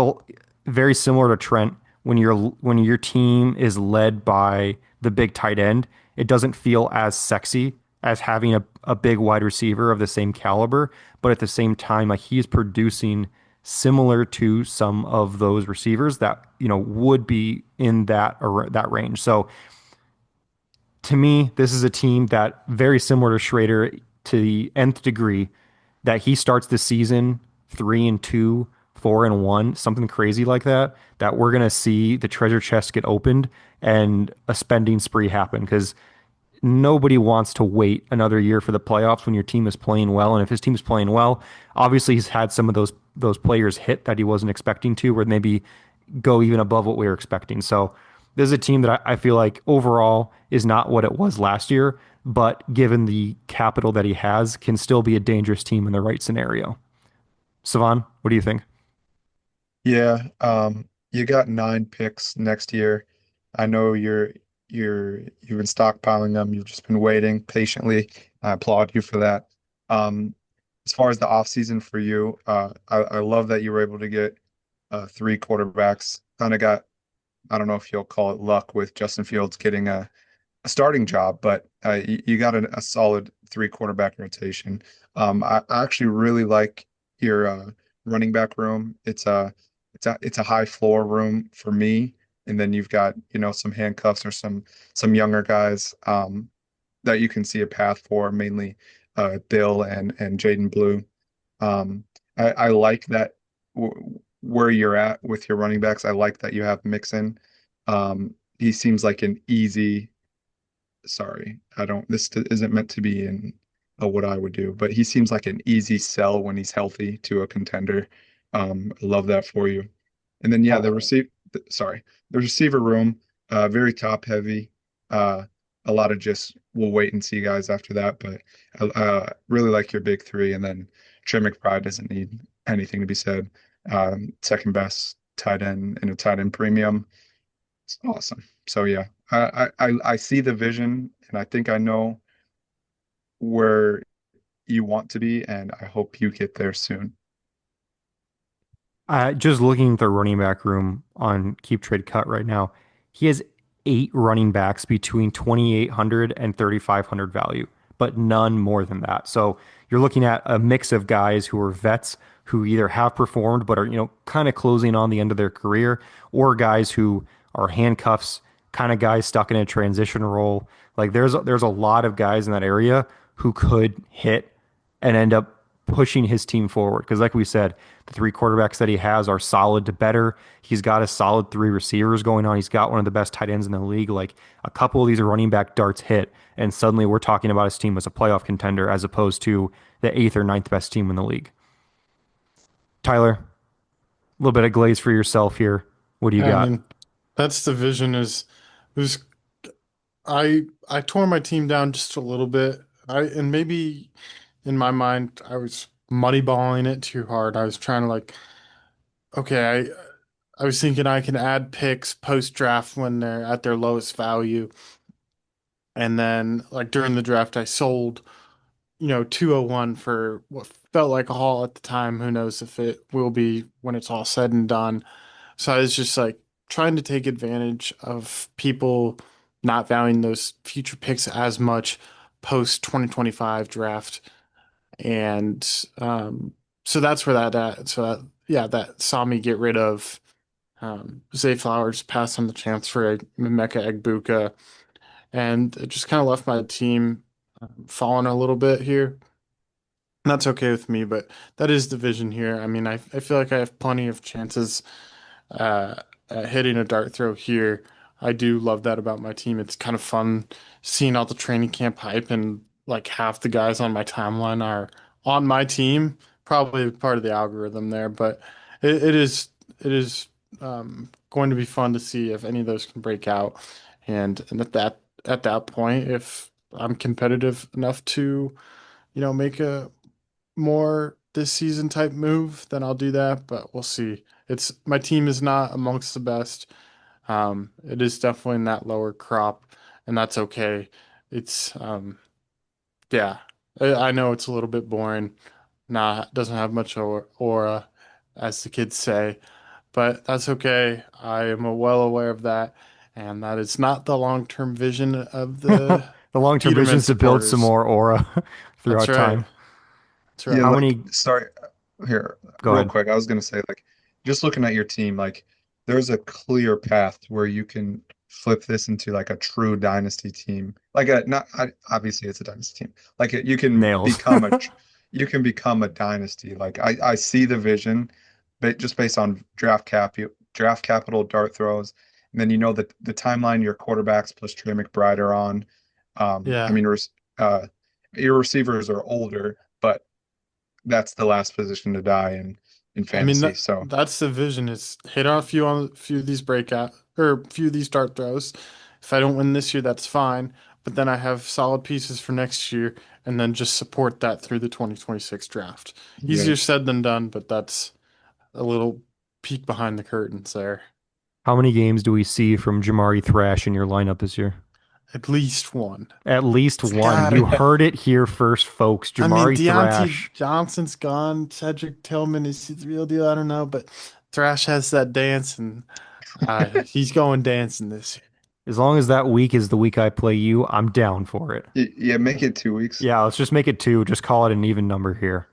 very similar to Trent when your team is led by the big tight end, it doesn't feel as sexy as having a big wide receiver of the same caliber, but at the same time, like he's producing similar to some of those receivers that, would be in that range. So to me, this is a team that very similar to Schrader to the nth degree that he starts the season 3-2, 4-1, something crazy like that, that we're gonna see the treasure chest get opened and a spending spree happen because nobody wants to wait another year for the playoffs when your team is playing well. And if his team is playing well, obviously he's had some of those players hit that he wasn't expecting to, or maybe go even above what we were expecting. So this is a team that I feel like overall is not what it was last year, but given the capital that he has, can still be a dangerous team in the right scenario. Cevan, what do you think? Yeah, you got 9 picks next year. I know you've been stockpiling them. You've just been waiting patiently. I applaud you for that. As far as the offseason for you, I love that you were able to get three quarterbacks. Kind of got, I don't know if you'll call it luck with Justin Fields getting a starting job, but you got a solid three quarterback rotation. I actually really like your running back room. It's a high floor room for me, and then you've got some handcuffs or some younger guys that you can see a path for, mainly Bill and Jaden Blue. I like that where you're at with your running backs. I like that you have Mixon. He seems like an easy sorry, I don't, this isn't meant to be in what I would do, but he seems like an easy sell when he's healthy to a contender. I love that for you. And then, yeah, the sorry, the receiver room, very top heavy. Uh, a lot of just we'll wait and see guys after that, but really like your big three, and then Trey McBride doesn't need anything to be said. Second best tight end in a tight end premium. It's awesome. So yeah, I see the vision, and I think I know where you want to be, and I hope you get there soon. Just looking at the running back room on Keep Trade Cut right now, he has 8 running backs between 2,800 and 3,500 value, but none more than that. So you're looking at a mix of guys who are vets who either have performed but are, kind of closing on the end of their career, or guys who are handcuffs, kind of guys stuck in a transition role. Like there's a lot of guys in that area who could hit and end up pushing his team forward. Because, like we said, the 3 quarterbacks that he has are solid to better. He's got a solid 3 receivers going on. He's got one of the best tight ends in the league. Like a couple of these running back darts hit, and suddenly we're talking about his team as a playoff contender as opposed to the eighth or ninth best team in the league. Tyler, a little bit of glaze for yourself here. What do you Yeah, I got? mean, that's the vision is was I tore my team down just a little bit. And maybe in my mind I was muddyballing it too hard. I was trying to like, okay, I was thinking I can add picks post draft when they're at their lowest value. And then like during the draft I sold, 201 for what felt like a haul at the time. Who knows if it will be when it's all said and done. So I was just like trying to take advantage of people not valuing those future picks as much post 2025 draft. And so that's where that at. So yeah, that saw me get rid of Zay Flowers, pass on the chance for a Emeka Egbuka, and it just kind of left my team falling a little bit here. And that's okay with me, but that is the vision here. I mean, I feel like I have plenty of chances uh, hitting a dart throw here. I do love that about my team. It's kind of fun seeing all the training camp hype, and like half the guys on my timeline are on my team. Probably part of the algorithm there, but it is going to be fun to see if any of those can break out. And at that point, if I'm competitive enough to, make a more this season type move, then I'll do that. But we'll see. It's my team is not amongst the best. It is definitely in that lower crop, and that's okay. It's yeah. I know it's a little bit boring. Doesn't have much aura, as the kids say, but that's okay. I am well aware of that, and that is not the long-term vision of the The long-term vision Peterman is to build some supporters. more aura That's throughout right. time. That's Yeah, right. How like many? sorry, here, Go real ahead. quick. I was gonna say, like, just looking at your team, like, there's a clear path where you can flip this into like a true dynasty team. Like a not obviously it's a dynasty team. Like Nails. you can become a dynasty. Like I see the vision, but just based on draft capital, dart throws, and then the timeline your quarterbacks plus Trey McBride are on. I Yeah. mean, uh, your receivers are older, but that's the last position to die in I mean fantasy. So that's the vision is hit on a few of these breakout or a few of these dart throws. If I don't win this year, that's fine. But then I have solid pieces for next year and then just support that through the 2026 draft. yeah, Easier said than done, but that's a little peek behind the curtains there. How many games do we see from Jamari Thrash in your lineup this year? At least one. At least It's one. gotta You be. heard it here first, folks. I mean, Jamari Deontay Thrash. Johnson's gone. Cedric Tillman is the real deal. I don't know, but Thrash has that dance, and he's going dancing this year. As long as that week is the week I play you, I'm down for it. yeah, make it 2 weeks. Yeah, let's just make it two. Just call it an even number here.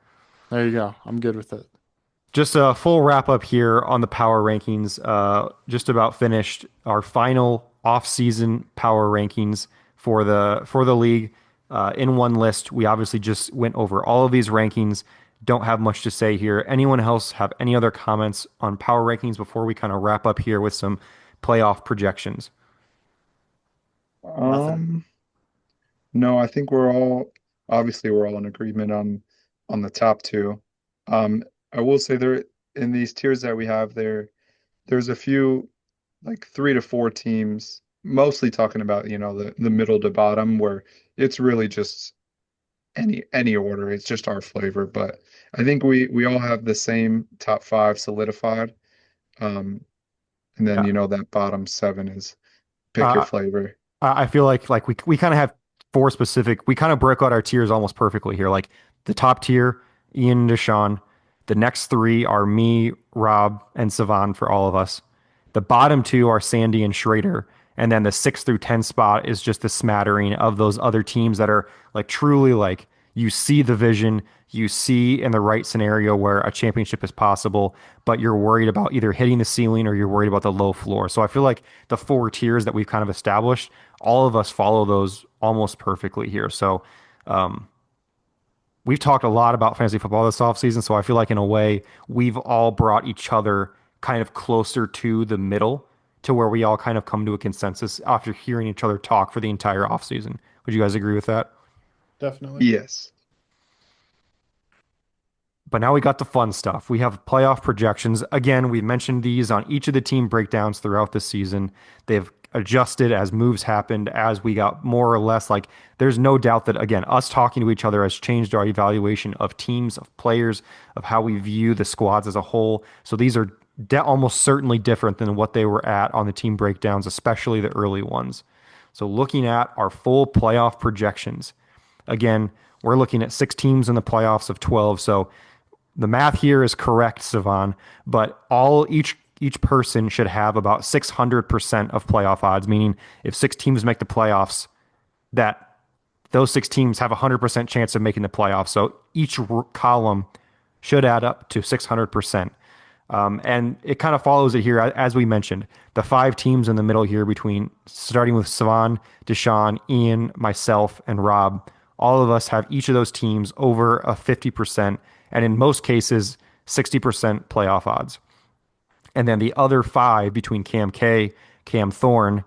There you go. I'm good with it. Just a full wrap up here on the power rankings. Just about finished our final off-season power rankings for the league. In one list, we obviously just went over all of these rankings. Don't have much to say here. Anyone else have any other comments on power rankings before we kind of wrap up here with some playoff projections? Nothing. Um, no, I think we're all in agreement on the top two. I will say there in these tiers that we have there's a few. like 3 to 4 teams, mostly talking about, the middle to bottom where it's really just any order. It's just our flavor. But I think we all have the same top five solidified. Um, and then, Yeah. that bottom seven is pick your Uh, flavor. I feel like we kind of have four specific. We kind of broke out our tiers almost perfectly here. Like the top tier, Ian and Dashaun. The next three are me, Rob, and Cevan for all of us. The bottom two are Sandy and Schrader. And then the 6 through 10 spot is just a smattering of those other teams that are like truly like you see the vision, you see in the right scenario where a championship is possible, but you're worried about either hitting the ceiling or you're worried about the low floor. So I feel like the four tiers that we've kind of established, all of us follow those almost perfectly here. So um, we've talked a lot about fantasy football this offseason. So I feel like in a way, we've all brought each other kind of closer to the middle to where we all kind of come to a consensus after hearing each other talk for the entire offseason. Would you guys agree with that? Definitely. Yes. But now we got the fun stuff. We have playoff projections. Again, we mentioned these on each of the team breakdowns throughout the season. They've adjusted as moves happened, as we got more or less like there's no doubt that, again, us talking to each other has changed our evaluation of teams, of players, of how we view the squads as a whole. So these are almost certainly different than what they were at on the team breakdowns, especially the early ones. So looking at our full playoff projections, again, we're looking at 6 teams in the playoffs of 12. So the math here is correct, Cevan, but each person should have about 600% of playoff odds, meaning if 6 teams make the playoffs, that those 6 teams have a 100% chance of making the playoffs. So each column should add up to 600%. And it kind of follows it here, as we mentioned, the 5 teams in the middle here between starting with Cevan, Dashaun, Ian, myself, and Rob. All of us have each of those teams over a 50%, and in most cases, 60% playoff odds. And then the other 5 between Cam K, Cam Thorn,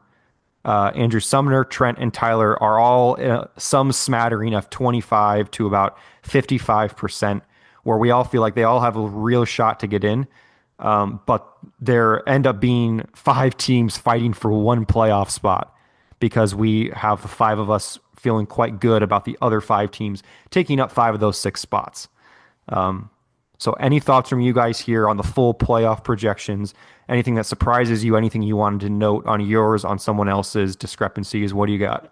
Andrew Sumner, Trent, and Tyler are all some smattering of 25 to about 55%, where we all feel like they all have a real shot to get in. But there end up being 5 teams fighting for one playoff spot because we have the 5 of us feeling quite good about the other 5 teams taking up 5 of those 6 spots. So any thoughts from you guys here on the full playoff projections? Anything that surprises you? Anything you wanted to note on yours, on someone else's discrepancies? What do you got?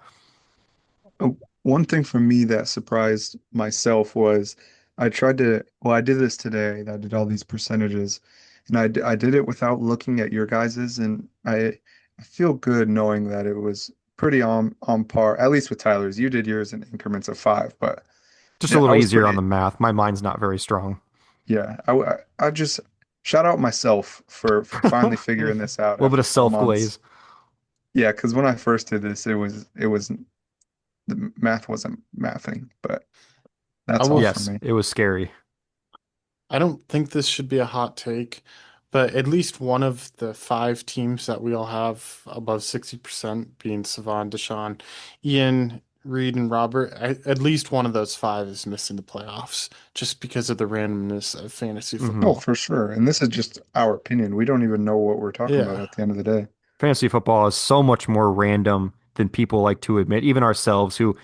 One thing for me that surprised myself was I did this today. I did all these percentages, and I did it without looking at your guys's, and I feel good knowing that it was pretty on par, at least with Tyler's. You did yours in increments of 5, but Just a yeah, I little was easier on pretty, the math. My mind's not very strong. yeah, I just shout out myself for A finally figuring this out little bit after of four self months. glaze. Yeah, because when I first did this, it was the math wasn't mathing, but I that's all will. for Yes, me. it was scary. I don't think this should be a hot take, but at least one of the 5 teams that we all have above 60% being Savon, Deshaun, Ian, Reed, and Robert, at least one of those 5 is missing the playoffs just because of the randomness of fantasy Hmm. Oh, football. for sure. And this is just our opinion. We don't even know what we're talking about Yeah. at the end of the day. Fantasy football is so much more random than people like to admit, even ourselves who,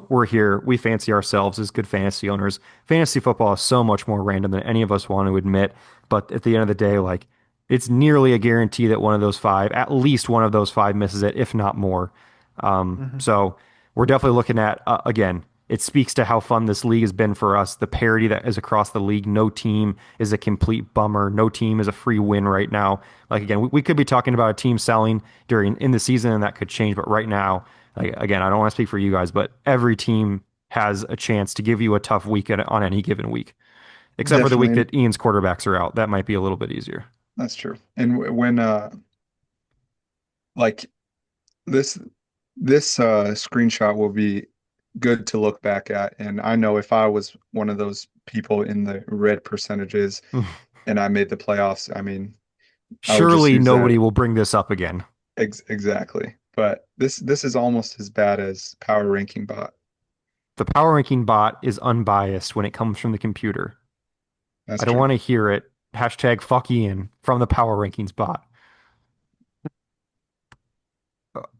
we're here, we fancy ourselves as good fantasy owners. Fantasy football is so much more random than any of us want to admit. But at the end of the day, like it's nearly a guarantee that one of those 5, at least one of those 5 misses it, if not more. Hmm. So we're definitely looking at, again, it speaks to how fun this league has been for us. The parity that is across the league. No team is a complete bummer. No team is a free win right now. Like again, we could be talking about a team selling during in the season, and that could change. But right now, like again, I don't want to speak for you guys, but every team has a chance to give you a tough week on any given week, except for the week Definitely. that Ian's quarterbacks are out. That might be a little bit easier. That's true. And when like this this screenshot will be good to look back at. And I know if I was one of those people in the red percentages and I made the playoffs, I mean, I would just Surely use that nobody will bring this up again. exactly. But this is almost as bad as Power Ranking Bot. The power ranking bot is unbiased when it comes from the computer. I That's don't true. want to hear it. Hashtag fuck Ian from the power rankings bot.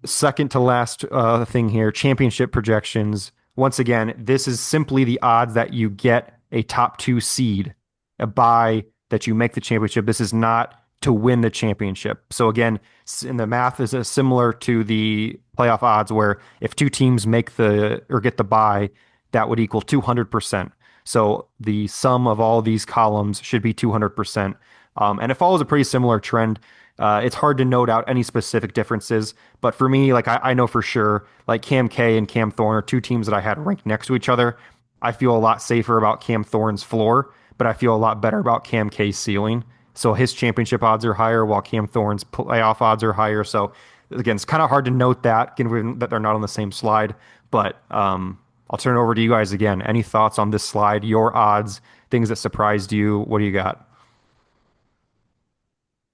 Second to last thing here, championship projections. Once again, this is simply the odds that you get a top two seed, a bye that you make the championship. This is not to win the championship. So again, in the math is similar to the playoff odds where if two teams make the or get the bye, that would equal 200%. So the sum of all these columns should be 200%. And it follows a pretty similar trend. It's hard to note out any specific differences, but for me, like I know for sure, like Cam K and Cam Thorn are two teams that I had ranked next to each other. I feel a lot safer about Cam Thorn's floor, but I feel a lot better about Cam K's ceiling. So his championship odds are higher, while Cam Thorn's playoff odds are higher. So again, it's kind of hard to note that, given that they're not on the same slide. But I'll turn it over to you guys again. Any thoughts on this slide? Your odds, things that surprised you? What do you got?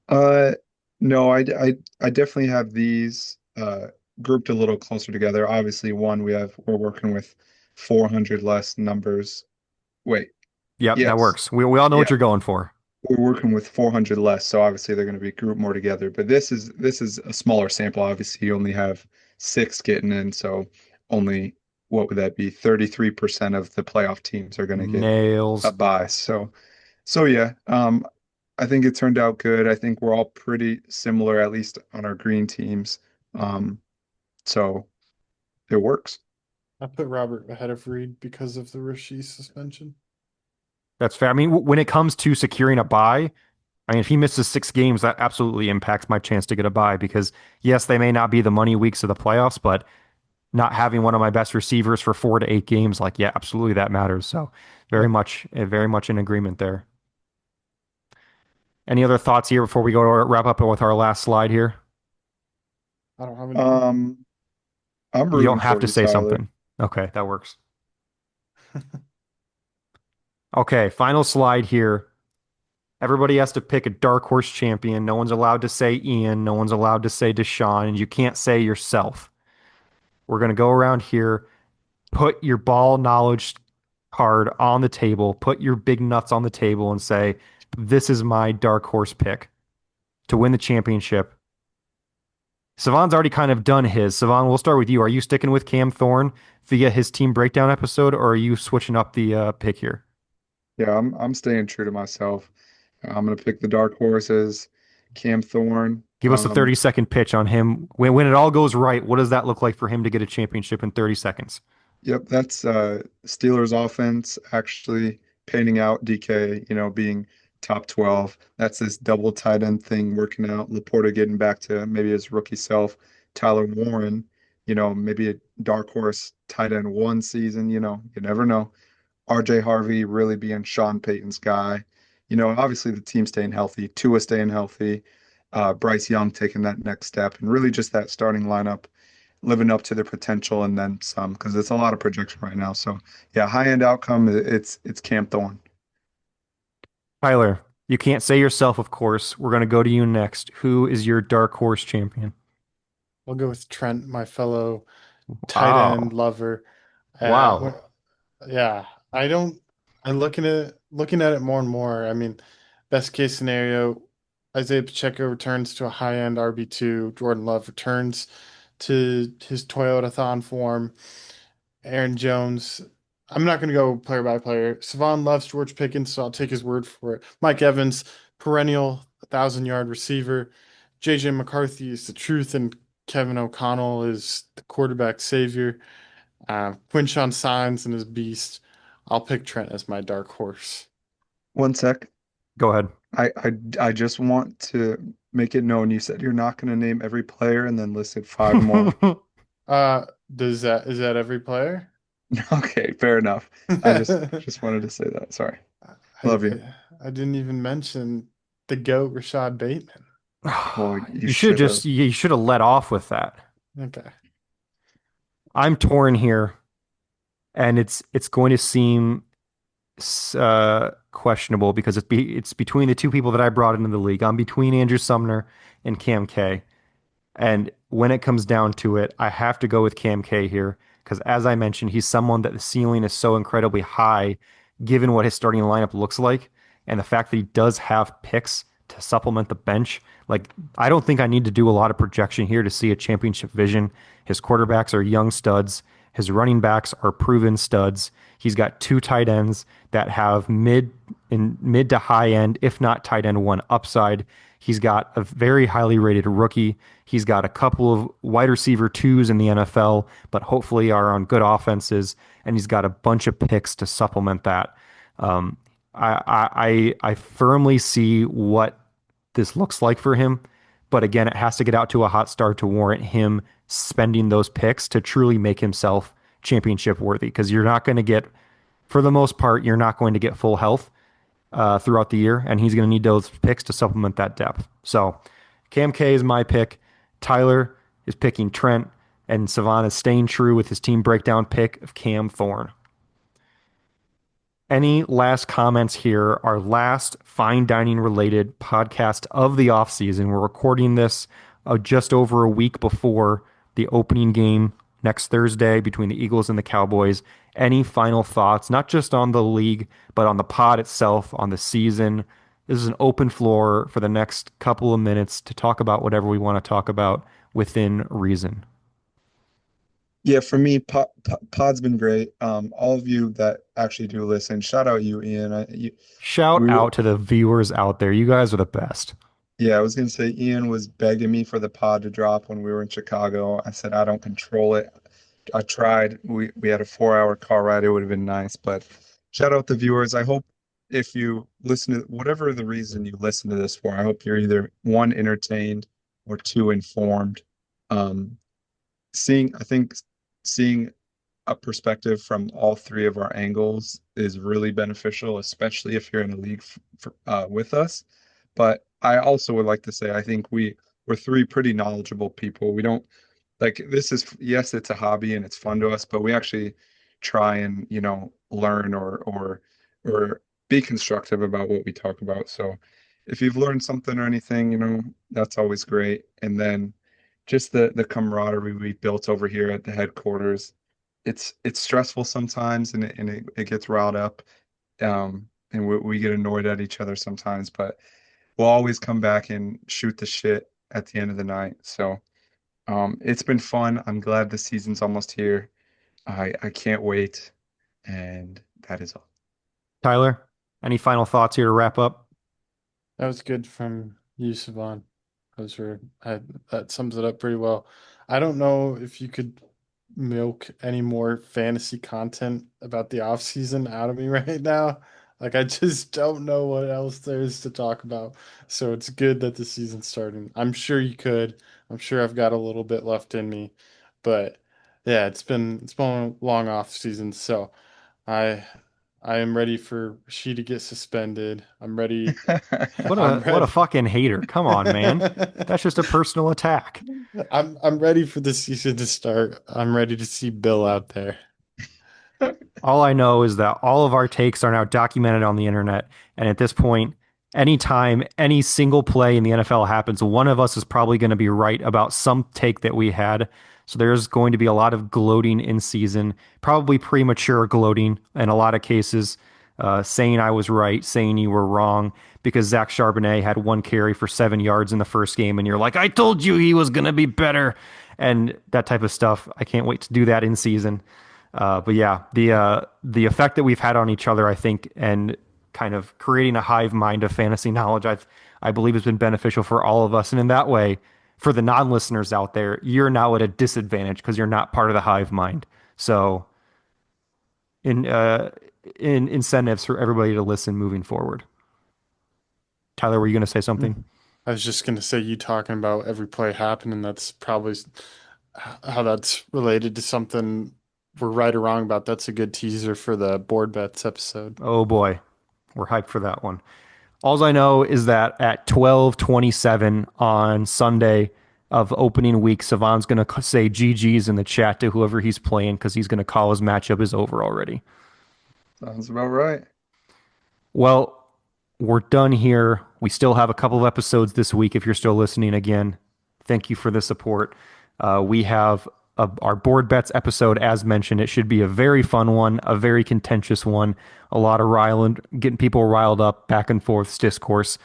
Uh, no, I definitely have these grouped a little closer together. Obviously, one we're working with 400 less numbers. Wait, Yep, that yes, works. We all know yeah, what you're going for. we're working with 400 less, so obviously they're going to be grouped more together. But this is a smaller sample. Obviously, you only have six getting in, so only what would that be? 33% of the playoff teams are going to get a Nails. bye. So yeah, I think it turned out good. I think we're all pretty similar, at least on our green teams. Um, so it works. I put Robert ahead of Reed because of the Rishi suspension. That's fair. I mean, when it comes to securing a bye, I mean, if he misses 6 games, that absolutely impacts my chance to get a bye because, yes, they may not be the money weeks of the playoffs, but not having one of my best receivers for 4 to 8 games, like, yeah, absolutely that matters. So Yep. very much in agreement there. Any other thoughts here before we go to wrap up with our last slide here? I don't have any. Um, I'm You don't rooting have for to you, say Tyler. something. Okay, that works. Okay, final slide here. Everybody has to pick a dark horse champion. No one's allowed to say Ian. No one's allowed to say Dashaun, and you can't say yourself. We're going to go around here. Put your ball knowledge card on the table. Put your big nuts on the table and say, this is my dark horse pick to win the championship. Cevan's already kind of done his. Cevan, we'll start with you. Are you sticking with Cam Thorn via his team breakdown episode, or are you switching up the pick here? Yeah, I'm staying true to myself. I'm gonna pick the dark horses, Cam Thorne. Give us a 30-second pitch on him. When it all goes right, what does that look like for him to get a championship in 30 seconds? Yep, that's Steelers offense actually panning out. DK, being top 12. That's this double tight end thing working out. Laporta getting back to maybe his rookie self. Tyler Warren, maybe a dark horse tight end one season. You never know. RJ Harvey really being Sean Payton's guy. Obviously the team staying healthy, Tua staying healthy, Bryce Young taking that next step, and really just that starting lineup living up to their potential and then some, because it's a lot of projection right now. So yeah, high end outcome, it's Cam Thorne. Tyler, you can't say yourself, of course. We're going to go to you next. Who is your dark horse champion? I'll go with Trent, my fellow tight end Wow. lover. Uh, when, Wow. yeah, I don't. I'm looking at it more and more. I mean, best case scenario, Isaiah Pacheco returns to a high end RB2. Jordan Love returns to his Toyota-thon form. Aaron Jones. I'm not going to go player by player. Cevan loves George Pickens, so I'll take his word for it. Mike Evans, perennial 1,000-yard receiver. JJ McCarthy is the truth, and Kevin O'Connell is the quarterback savior. Quinshawn Signs and his beast. I'll pick Trent as my dark horse. One sec. Go ahead. I just want to make it known you said you're not going to name every player and then listed five more. Uh, is that every player? Okay, fair enough. I just wanted to say that. Sorry. I, Love you. I didn't even mention the GOAT Rashad Bateman. Well, you You should have should have. let off with that. Okay. I'm torn here, and it's going to seem questionable because it's between the two people that I brought into the league. I'm between Andrew Sumner and Cam K. And when it comes down to it, I have to go with Cam K here because, as I mentioned, he's someone that the ceiling is so incredibly high given what his starting lineup looks like and the fact that he does have picks to supplement the bench. Like, I don't think I need to do a lot of projection here to see a championship vision. His quarterbacks are young studs. His running backs are proven studs. He's got two tight ends that have mid to high end, if not tight end one upside. He's got a very highly rated rookie. He's got a couple of wide receiver twos in the NFL, but hopefully are on good offenses. And he's got a bunch of picks to supplement that. Um, I firmly see what this looks like for him, but again, it has to get out to a hot start to warrant him spending those picks to truly make himself championship worthy. Because you're not going to get, for the most part, you're not going to get full health throughout the year, and he's going to need those picks to supplement that depth. So Cam K is my pick. Tyler is picking Trent, and Cevan is staying true with his team breakdown pick of Cam Thorn. Any last comments here? Our last fine dining related podcast of the offseason. We're recording this just over a week before the opening game next Thursday between the Eagles and the Cowboys. Any final thoughts, not just on the league, but on the pod itself, on the season? This is an open floor for the next couple of minutes to talk about whatever we want to talk about within reason. Yeah, for me, Pod's been great. All of you that actually do listen, shout out you, Ian. Shout We were, out to the viewers out there. You guys are the best. yeah, I was gonna say Ian was begging me for the pod to drop when we were in Chicago. I said I don't control it. I tried. We had a 4 hour car ride. It would have been nice, but shout out the viewers. I hope if you listen to whatever the reason you listen to this for, I hope you're either one entertained or two informed. Um, I think seeing a perspective from all three of our angles is really beneficial, especially if you're in a league with us. But I also would like to say I think we're three pretty knowledgeable people. We don't like this is yes, it's a hobby and it's fun to us, but we actually try and learn or be constructive about what we talk about. So if you've learned something or anything, that's always great. And then just the camaraderie we built over here at the headquarters. It's stressful sometimes and it gets riled up. And we get annoyed at each other sometimes, but we'll always come back and shoot the shit at the end of the night. So it's been fun. I'm glad the season's almost here. I can't wait. And that is all. Tyler, any final thoughts here to wrap up? That was good from you, Savan. That sums it up pretty well. I don't know if you could milk any more fantasy content about the off season out of me right now. Like I just don't know what else there is to talk about. So it's good that the season's starting. I'm sure you could. I'm sure I've got a little bit left in me. But yeah, it's been a long off season. So I I am ready for she to get suspended. I'm ready. What I'm a ready. fucking hater. Come on, man. That's just a personal attack. I'm ready for the season to start. I'm ready to see Bill out there. All I know is that all of our takes are now documented on the internet. And at this point, anytime any single play in the NFL happens, one of us is probably going to be right about some take that we had. So there's going to be a lot of gloating in season, probably premature gloating in a lot of cases, saying I was right, saying you were wrong, because Zach Charbonnet had 1 carry for 7 yards in the first game, and you're like, I told you he was going to be better, and that type of stuff. I can't wait to do that in season. But yeah, the effect that we've had on each other, I think, and kind of creating a hive mind of fantasy knowledge, I believe has been beneficial for all of us. And in that way, for the non-listeners out there, you're now at a disadvantage because you're not part of the hive mind. So in incentives for everybody to listen moving forward. Tyler, were you going to say something? I was just gonna say you talking about every play happening. That's probably how that's related to something we're right or wrong about. That's a good teaser for the board bets episode. Oh boy, we're hyped for that one. All I know is that at 12:27 on Sunday of opening week, Cevan's going to say GG's in the chat to whoever he's playing because he's going to call his matchup is over already. Sounds about right. Well, we're done here. We still have a couple of episodes this week if you're still listening again. Thank you for the support. We have our board bets episode, as mentioned. It should be a very fun one, a very contentious one, a lot of getting people riled up, back and forth discourse.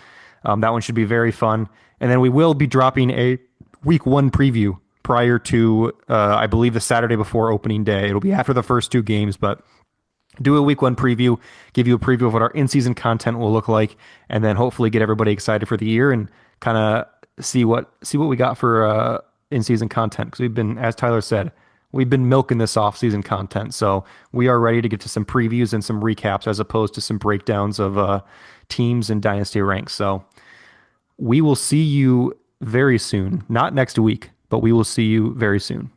That one should be very fun. And then we will be dropping a week 1 preview prior to, I believe, the Saturday before opening day. It'll be after the first 2 games, but do a week 1 preview, give you a preview of what our in-season content will look like, and then hopefully get everybody excited for the year and kind of see what we got for in-season content. Because we've been, as Tyler said, we've been milking this off-season content, so we are ready to get to some previews and some recaps as opposed to some breakdowns of teams and dynasty ranks. So we will see you very soon, not next week, but we will see you very soon.